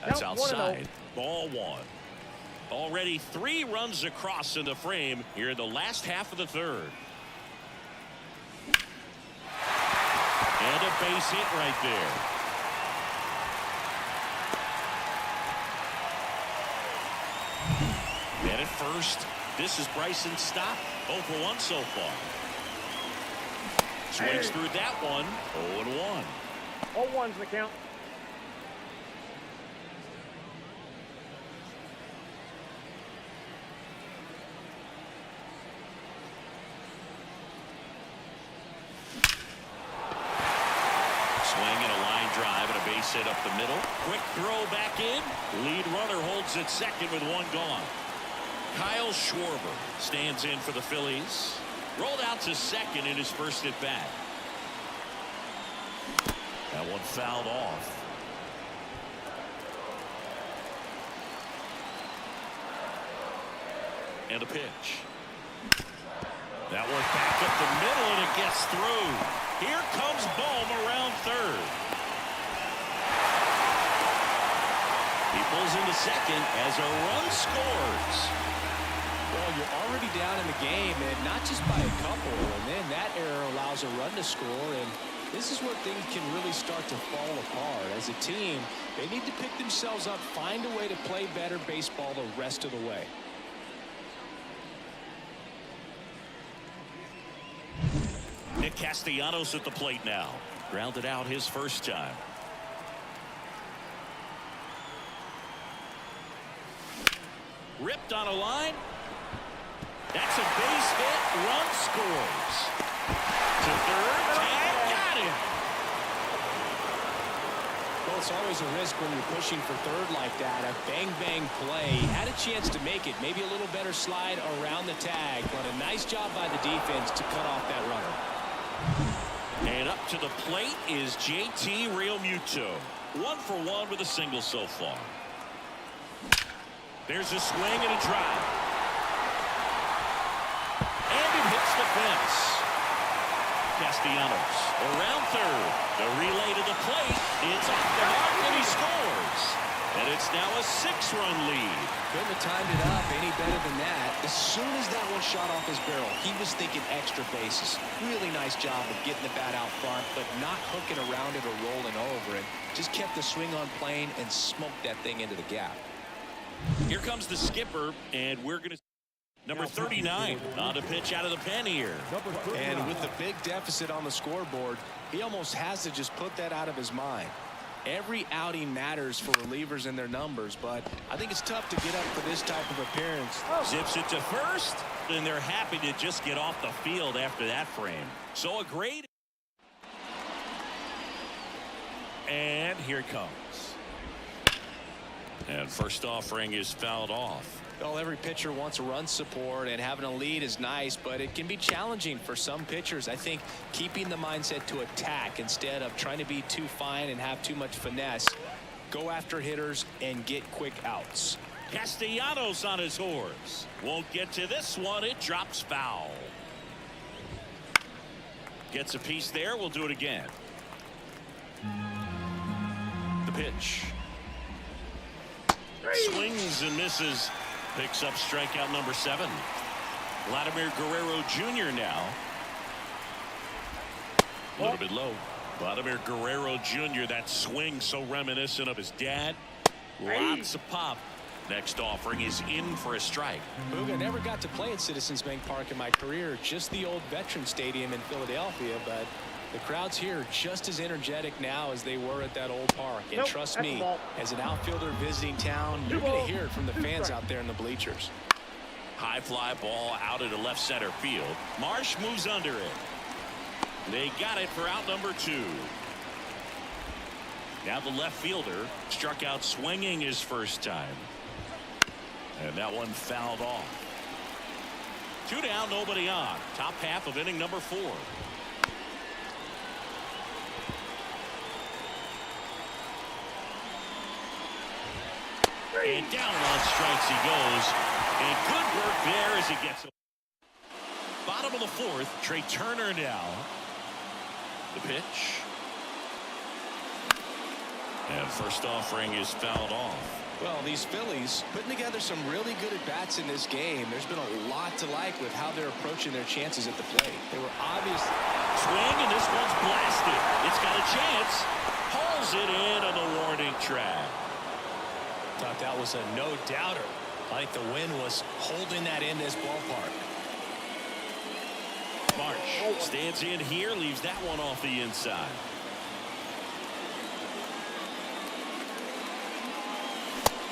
That's outside. Ball 1. Already 3 runs across in the frame here in the last half of the third. And a base hit right there. first. This is Bryson's stop. 0 for 1 so far. Swings through that one. 0-1. 0-1's the count. Swing and a line drive and a base hit up the middle. Quick throw back in. Lead runner holds at second with one gone. Kyle Schwarber stands in for the Phillies. Rolled out to second in his first at bat. That one fouled off. And a pitch. That one back up the middle and it gets through. Here comes Bohm around third. He pulls into second as a run scores. Well, you're already down in the game, and not just by a couple, and then that error allows a run to score, and this is where things can really start to fall apart. As a team, they need to pick themselves up, find a way to play better baseball the rest of the way. Nick Castellanos at the plate now. Grounded out his first time. Ripped on a line. That's a base hit. Run scores. To third. Tag. Got him. Well, it's always a risk when you're pushing for third like that. A bang-bang play. Had a chance to make it. Maybe a little better slide around the tag. But a nice job by the defense to cut off that runner. And up to the plate is JT Realmuto. 1 for 1 with a single so far. There's a swing and a drive. And it hits the fence. Castellanos around third. The relay to the plate. It's off the mark and he scores. And it's now a 6-run lead. Couldn't have timed it up any better than that. As soon as that one shot off his barrel, he was thinking extra bases. Really nice job of getting the bat out front, but not hooking around it or rolling over it. Just kept the swing on plane and smoked that thing into the gap. Here comes the skipper, and we're going to number 39 on a pitch out of the pen here. And with the big deficit on the scoreboard, he almost has to just put that out of his mind. Every outing matters for relievers and their numbers, but I think it's tough to get up for this type of appearance. Zips it to first, and they're happy to just get off the field after that frame. So a great. And here it comes. And first offering is fouled off. Well, every pitcher wants a run support, and having a lead is nice, but it can be challenging for some pitchers. I think keeping the mindset to attack instead of trying to be too fine and have too much finesse. Go after hitters and get quick outs. Castellanos on his horse. Won't get to this one. It drops foul. Gets a piece there. We'll do it again. The pitch. Swings and misses. Picks up strikeout number 7. Vladimir Guerrero Jr. now. A little bit low. Vladimir Guerrero Jr. That swing so reminiscent of his dad. Lots of pop. Next offering is in for a strike. Boog, I never got to play at Citizens Bank Park in my career. Just the old Veteran Stadium in Philadelphia, but the crowds here are just as energetic now as they were at that old park. And trust me, as an outfielder visiting town, you're going to hear it from the fans out there in the bleachers. High fly ball out into left center field. Marsh moves under it. They got it for out number 2. Now the left fielder struck out swinging his first time. And that one fouled off. 2 down, nobody on. Top half of inning number 4. And down on strikes he goes. And good work there as he gets. Bottom of the 4th, Trey Turner now. The pitch. And first offering is fouled off. Well, these Phillies putting together some really good at-bats in this game. There's been a lot to like with how they're approaching their chances at the plate. They were obvious. Swing, and this one's blasted. It's got a chance. Hauls it in on the warning track. Thought that was a no-doubter. I think the win was holding that in this ballpark. Marsh stands in here, leaves that one off the inside.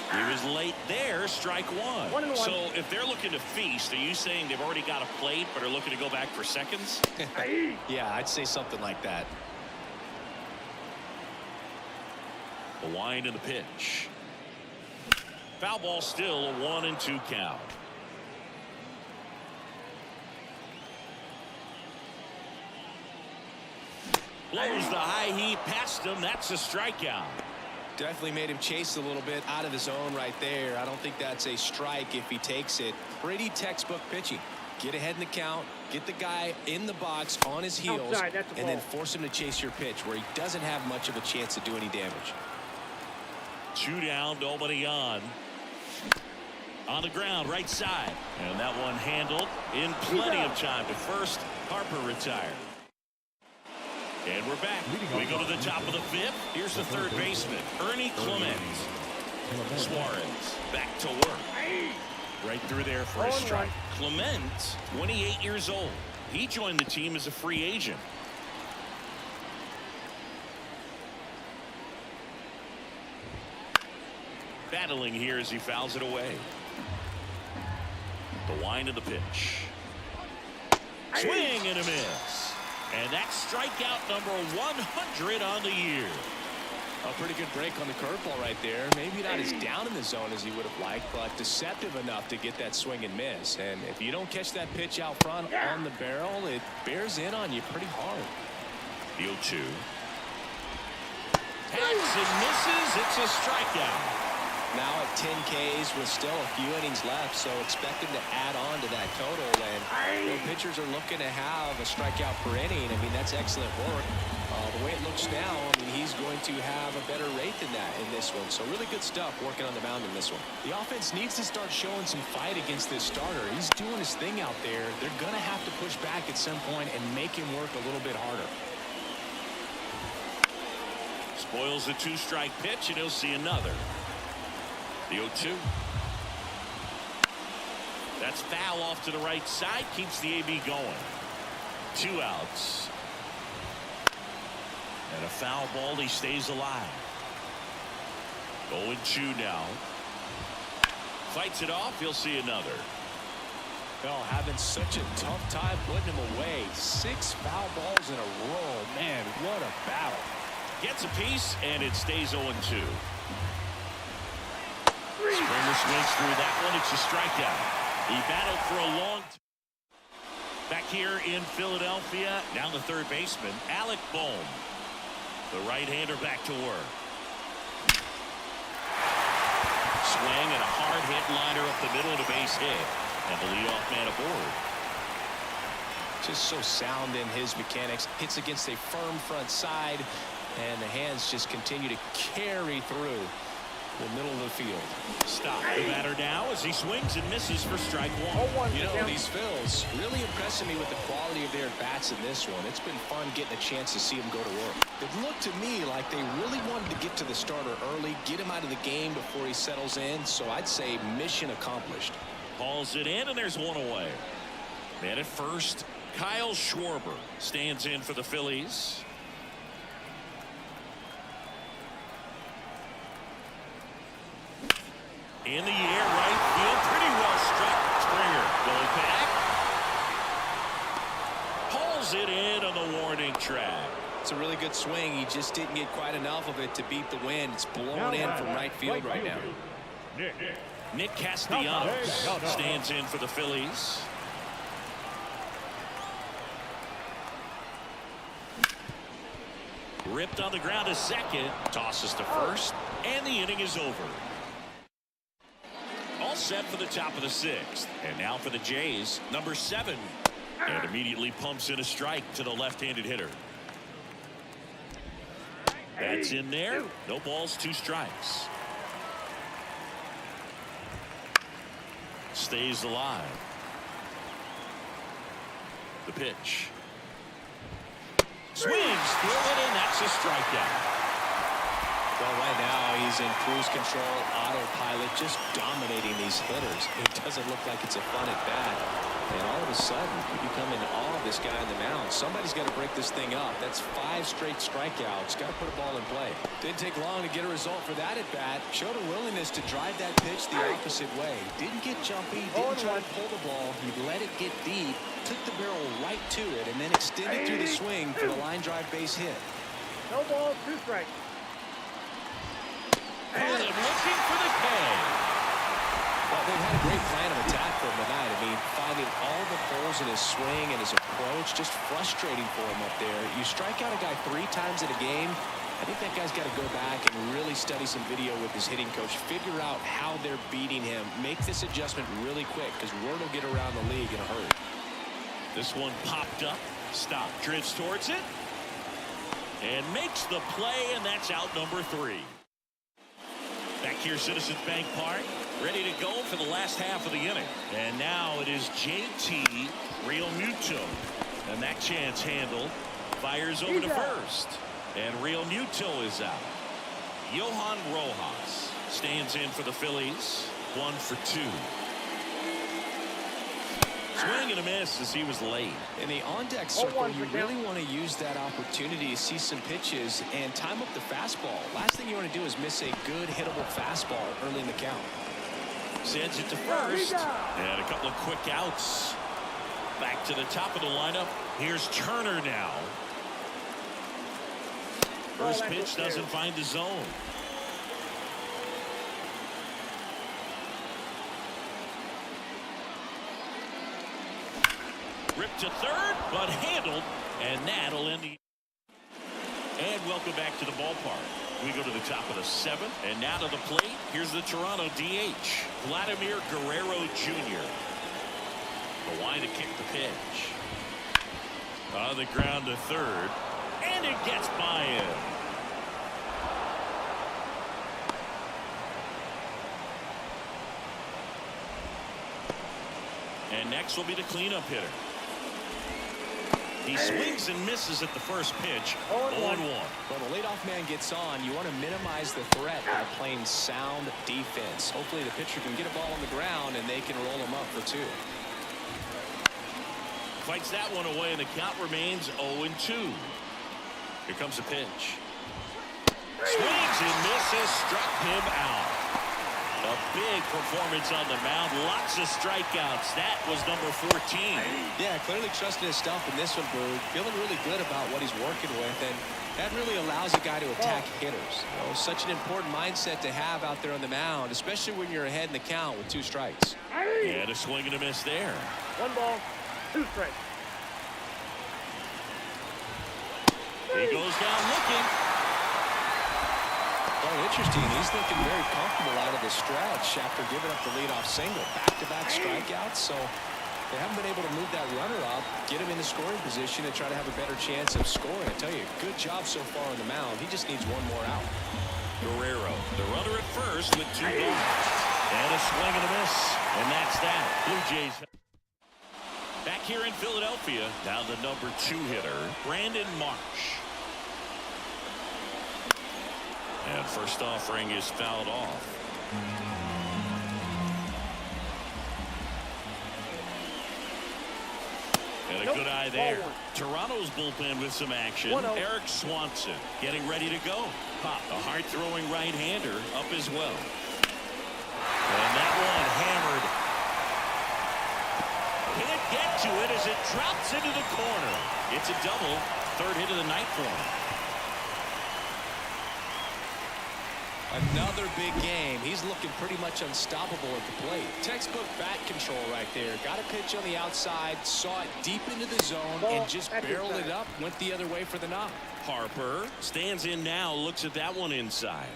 He was late there, strike one. 1-1. So if they're looking to feast, are you saying they've already got a plate but are looking to go back for seconds? Yeah, I'd say something like that. The wind and the pitch. Foul ball, still a 1-2 count. Blows the high heat past him. That's a strikeout. Definitely made him chase a little bit out of the zone right there. I don't think that's a strike if he takes it. Pretty textbook pitching. Get ahead in the count, get the guy in the box on his heels, Outside, that's a and then ball. force him to chase your pitch where he doesn't have much of a chance to do any damage. 2 down, nobody on. On the ground, right side. And that one handled in plenty of time to first. Harper retired. And we're back. We go to the top of the 5th. Here's the third baseman, Ernie Clement. Suarez back to work. Right through there for a strike. Clement, 28 years old. He joined the team as a free agent. Battling here as he fouls it away. The wind of the pitch. Swing and a miss. And that's strikeout number 100 on the year. A pretty good break on the curveball right there. Maybe not as down in the zone as he would have liked, but deceptive enough to get that swing and miss. And if you don't catch that pitch out front on the barrel, it bears in on you pretty hard. The 0-2. Hacks and misses. It's a strikeout. Now at 10 Ks with still a few innings left, so expect him to add on to that total. And pitchers are looking to have a strikeout per inning. I mean, that's excellent work. The way it looks now, I mean, he's going to have a better rate than that in this one. So really good stuff working on the mound in this one. The offense needs to start showing some fight against this starter. He's doing his thing out there. They're going to have to push back at some point and make him work a little bit harder. Spoils the 2-strike pitch, and he'll see another. The 0-2. That's foul off to the right side. Keeps the AB going. 2 outs. And a foul ball. He stays alive. 0-2 now. Fights it off. He'll see another. Oh, having such a tough time putting him away. 6 foul balls in a row. Man, what a battle. Gets a piece, and it stays 0-2. Springer swings through that one. It's a strikeout. He battled for a long time. Back here in Philadelphia, now the third baseman, Alec Bohm. The right-hander back to work. Swing and a hard hit liner up the middle of the base hit. And the leadoff man aboard. Just so sound in his mechanics. Hits against a firm front side, and the hands just continue to carry through the middle of the field. Stop the batter now as he swings and misses for strike 1. You know, these Phils really impressing me with the quality of their at-bats in this one. It's been fun getting a chance to see them go to work. It looked to me like they really wanted to get to the starter early, get him out of the game before he settles in, so I'd say mission accomplished. Hauls it in, and there's one away. Man at first, Kyle Schwarber stands in for the Phillies. In the air, right field, pretty well struck. Springer going back. Pulls it in on the warning track. It's a really good swing. He just didn't get quite enough of it to beat the wind. It's blown in from right field right now. Nick Castellanos stands in for the Phillies. Ripped on the ground to second. Tosses to first. And the inning is over. All set for the top of the 6th. And now for the Jays, number 7. And immediately pumps in a strike to the left-handed hitter. That's in there. No balls, 2 strikes. Stays alive. The pitch. Swings through it, and that's a strikeout. Well, right now he's in cruise control, autopilot, just dominating these hitters. It doesn't look like it's a fun at bat. And all of a sudden, you become in awe of this guy on the mound. Somebody's got to break this thing up. That's 5 straight strikeouts. Got to put a ball in play. Didn't take long to get a result for that at bat. Showed a willingness to drive that pitch the opposite way. Didn't get jumpy. Didn't try to pull the ball. He let it get deep. Took the barrel right to it and then extended through the swing for the line drive base hit. No ball, 2 strikes. And looking for the K. Well, they've had a great plan of attack for him tonight. I mean, finding all the holes in his swing and his approach, just frustrating for him up there. You strike out a guy 3 times in a game, I think that guy's got to go back and really study some video with his hitting coach, figure out how they're beating him, make this adjustment really quick, because word will get around the league in a hurry. This one popped up, stop, drifts towards it, and makes the play, and that's out number 3. Back here, Citizens Bank Park, ready to go for the last half of the inning. And now it is JT Realmuto. And that chance handled. Fires over to first. And Realmuto is out. Johan Rojas stands in for the Phillies. 1 for 2. Swing and a miss as he was late. In the on-deck circle, you really want to use that opportunity to see some pitches and time up the fastball. Last thing you want to do is miss a good hittable fastball early in the count. Sends it to first. And a couple of quick outs. Back to the top of the lineup. Here's Turner now. First pitch doesn't find the zone. Ripped to third, but handled, and that'll end the. And welcome back to the ballpark. We go to the top of the 7th, and now to the plate. Here's the Toronto DH, Vladimir Guerrero Jr. The line to kick the pitch. On the ground to third, and it gets by him. And next will be the cleanup hitter. He swings and misses at the first pitch. 0-1. When the leadoff man gets on, you want to minimize the threat by playing sound defense. Hopefully the pitcher can get a ball on the ground and they can roll him up for 2. Fights that one away, and the count remains 0-2. Here comes the pitch. Swings and misses, struck him out. A big performance on the mound. Lots of strikeouts. That was number 14. Yeah, clearly trusting his stuff in this one, Boog. Feeling really good about what he's working with, and that really allows a guy to attack hitters. You know, such an important mindset to have out there on the mound, especially when you're ahead in the count with 2 strikes. And a swing and a miss there. 1 ball, 2 strikes. He goes down looking. Oh, interesting. He's looking very comfortable out of the stretch after giving up the leadoff single. Back-to-back strikeouts, so they haven't been able to move that runner up, get him in the scoring position, and try to have a better chance of scoring. I tell you, good job so far on the mound. He just needs 1 more out. Guerrero, the runner at first with 2 gone. And a swing and a miss. And that's that. Blue Jays. Back here in Philadelphia, now the number 2 hitter, Brandon Marsh. And first offering is fouled off. And a good eye there. Toronto's bullpen with some action. Eric Swanson getting ready to go. Pop, a hard-throwing right-hander up as well. And that one hammered. Can't get to it as it drops into the corner. It's a double. 3rd hit of the night for him. Another big game. He's looking pretty much unstoppable at the plate. Textbook bat control right there. Got a pitch on the outside, saw it deep into the zone, and just barreled it up. Went the other way for the knock. Harper stands in now, looks at that one inside.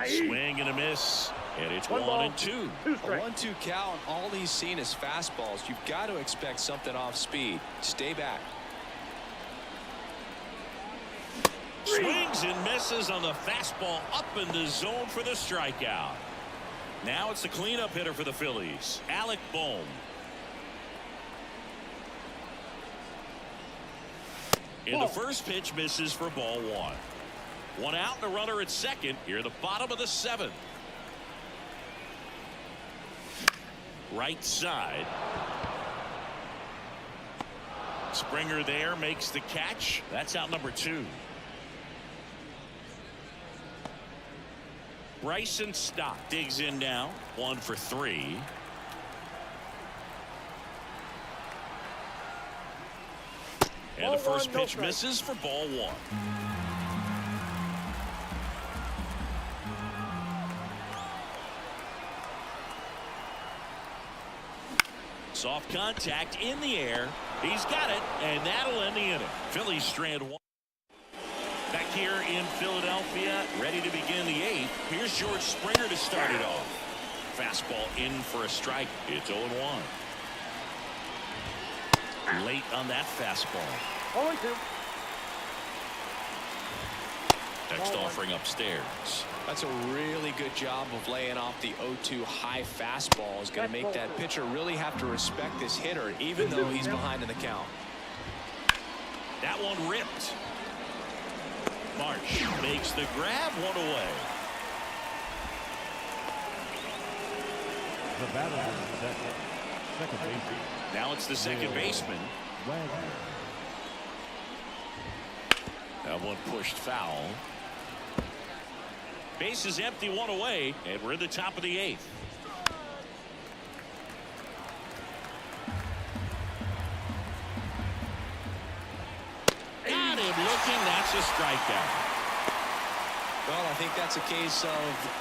Swing and a miss. And it's 1-2. A 1-2 count. All he's seen is fastballs. You've got to expect something off speed. Stay back. Swings and misses on the fastball up in the zone for the strikeout. Now it's the cleanup hitter for the Phillies, Alec Bohm. And the first pitch misses for ball one. One out and a runner at second here at the bottom of the seventh. Right side. Springer there makes the catch. That's out number two. Bryson Stott digs in now. 1 for 3. And the first pitch misses for ball one. Soft contact in the air. He's got it, and that'll end the inning. Phillies strand one. Back here in Philadelphia, ready to begin the 8th. Here's George Springer to start it off. Fastball in for a strike. It's 0-1. Late on that fastball. 0-2. Next offering upstairs. That's a really good job of laying off the 0-2 high fastball. Is going to make that pitcher really have to respect this hitter, even though he's behind in the count. That one ripped. March makes the grab, one away. The batter is second baseman. Now it's the second baseman. That one pushed foul. Base is empty, one away, and we're in the top of the 8th. Got him looking. That's a strikeout. Well, I think that's a case of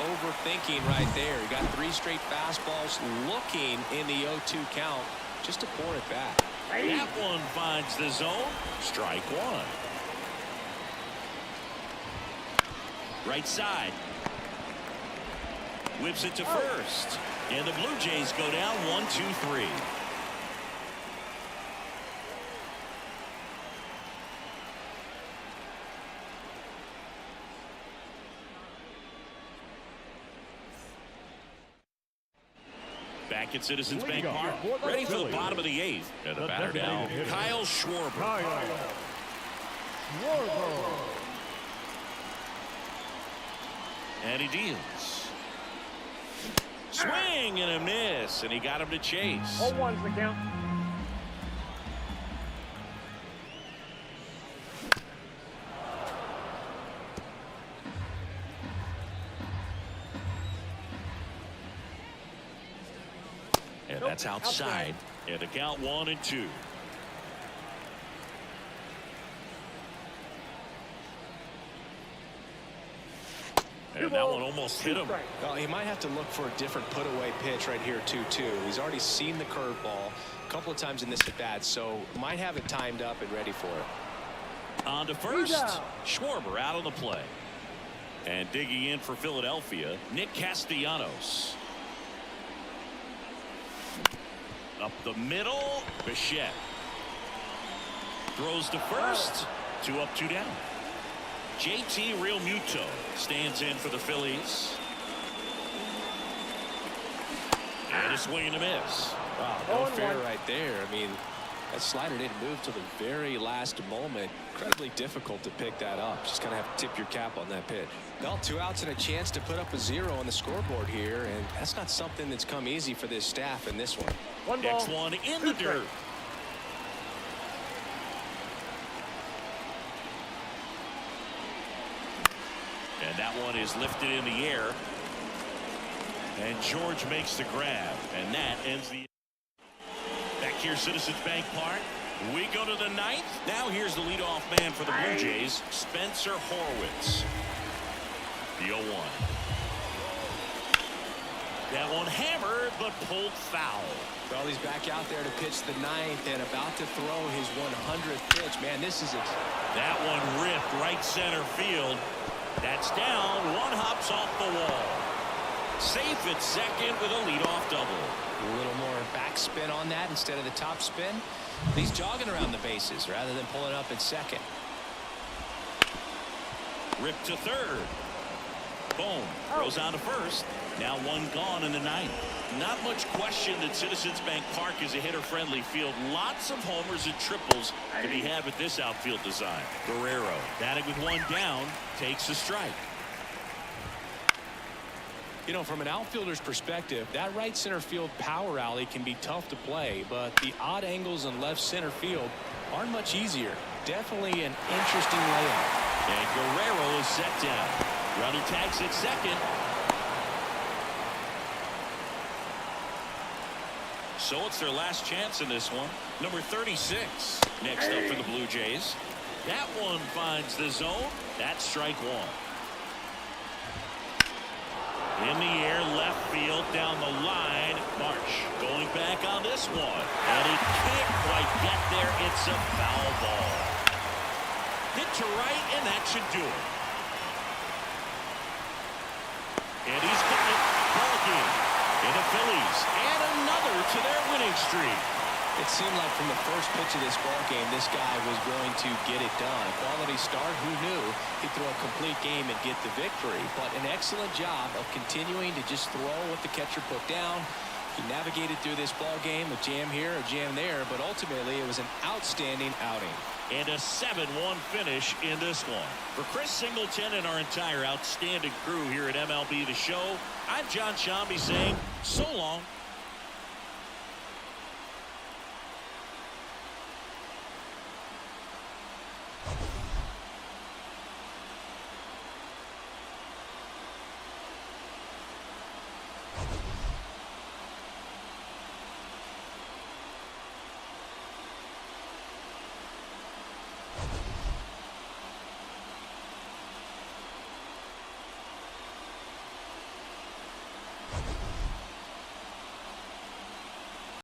overthinking right there. He got 3 straight fastballs looking in the 0-2 count just to pour it back. That one finds the zone. Strike one. Right side. Whips it to first. And the Blue Jays go down 1-2-3. Back at Citizens Bank Park, ready for the bottom of the 8th. And the batter down, Kyle Schwarber. And he deals. Swing and a miss, and he got him to chase. 0-1's the count. And that's outside. And the count 1-2. And that one almost hit him. Well, he might have to look for a different put-away pitch right here, 2-2. He's already seen the curveball a couple of times in this at-bat, so might have it timed up and ready for it. On to first. Schwarber out on the play. And digging in for Philadelphia, Nick Castellanos. Up the middle, Bichette. Throws to first. 2 up, 2 down. JT Realmuto stands in for the Phillies. And a swing and a miss. Wow, no fair right there. I mean, that slider didn't move till the very last moment. Incredibly difficult to pick that up. Just kind of have to tip your cap on that pitch. Well, 2 outs and a chance to put up a 0 on the scoreboard here, and that's not something that's come easy for this staff in this one. Next one in the dirt. And that one is lifted in the air. And George makes the grab. And that ends the... Back here, Citizens Bank Park. We go to the 9th. Now here's the leadoff man for the Blue Jays, Spencer Horwitz. The 0-1. That one hammered, but pulled foul. Well, he's back out there to pitch the 9th and about to throw his 100th pitch. Man, this is... That one ripped right center field. That's down. One hops off the wall. Safe at second with a leadoff double. A little more backspin on that instead of the top spin. He's jogging around the bases rather than pulling up at second. Ripped to third. Boom. Throws on to first. Now one gone in the ninth. Not much question that Citizens Bank Park is a hitter-friendly field. Lots of homers and triples to be had with this outfield design. Guerrero batting with one down, takes a strike. You know, from an outfielder's perspective, that right center field power alley can be tough to play, but the odd angles in left center field aren't much easier. Definitely an interesting layout. And Guerrero is set down. Runner tags at second. So it's their last chance in this one. Number 36 next up for the Blue Jays. That one finds the zone. That's strike one. In the air, left field, down the line. Marsh going back on this one. And he can't quite get there. It's a foul ball. Hit to right, and that should do it. And he's got it. Ball game. And the Phillies add another to their winning streak. It seemed like from the first pitch of this ball game, this guy was going to get it done. A quality start. Who knew he'd throw a complete game and get the victory? But an excellent job of continuing to just throw what the catcher put down. He navigated through this ball game, a jam here, a jam there, but ultimately it was an outstanding outing. And a 7-1 finish in this one. For Chris Singleton and our entire outstanding crew here at MLB The Show, I'm John Shambi saying so long.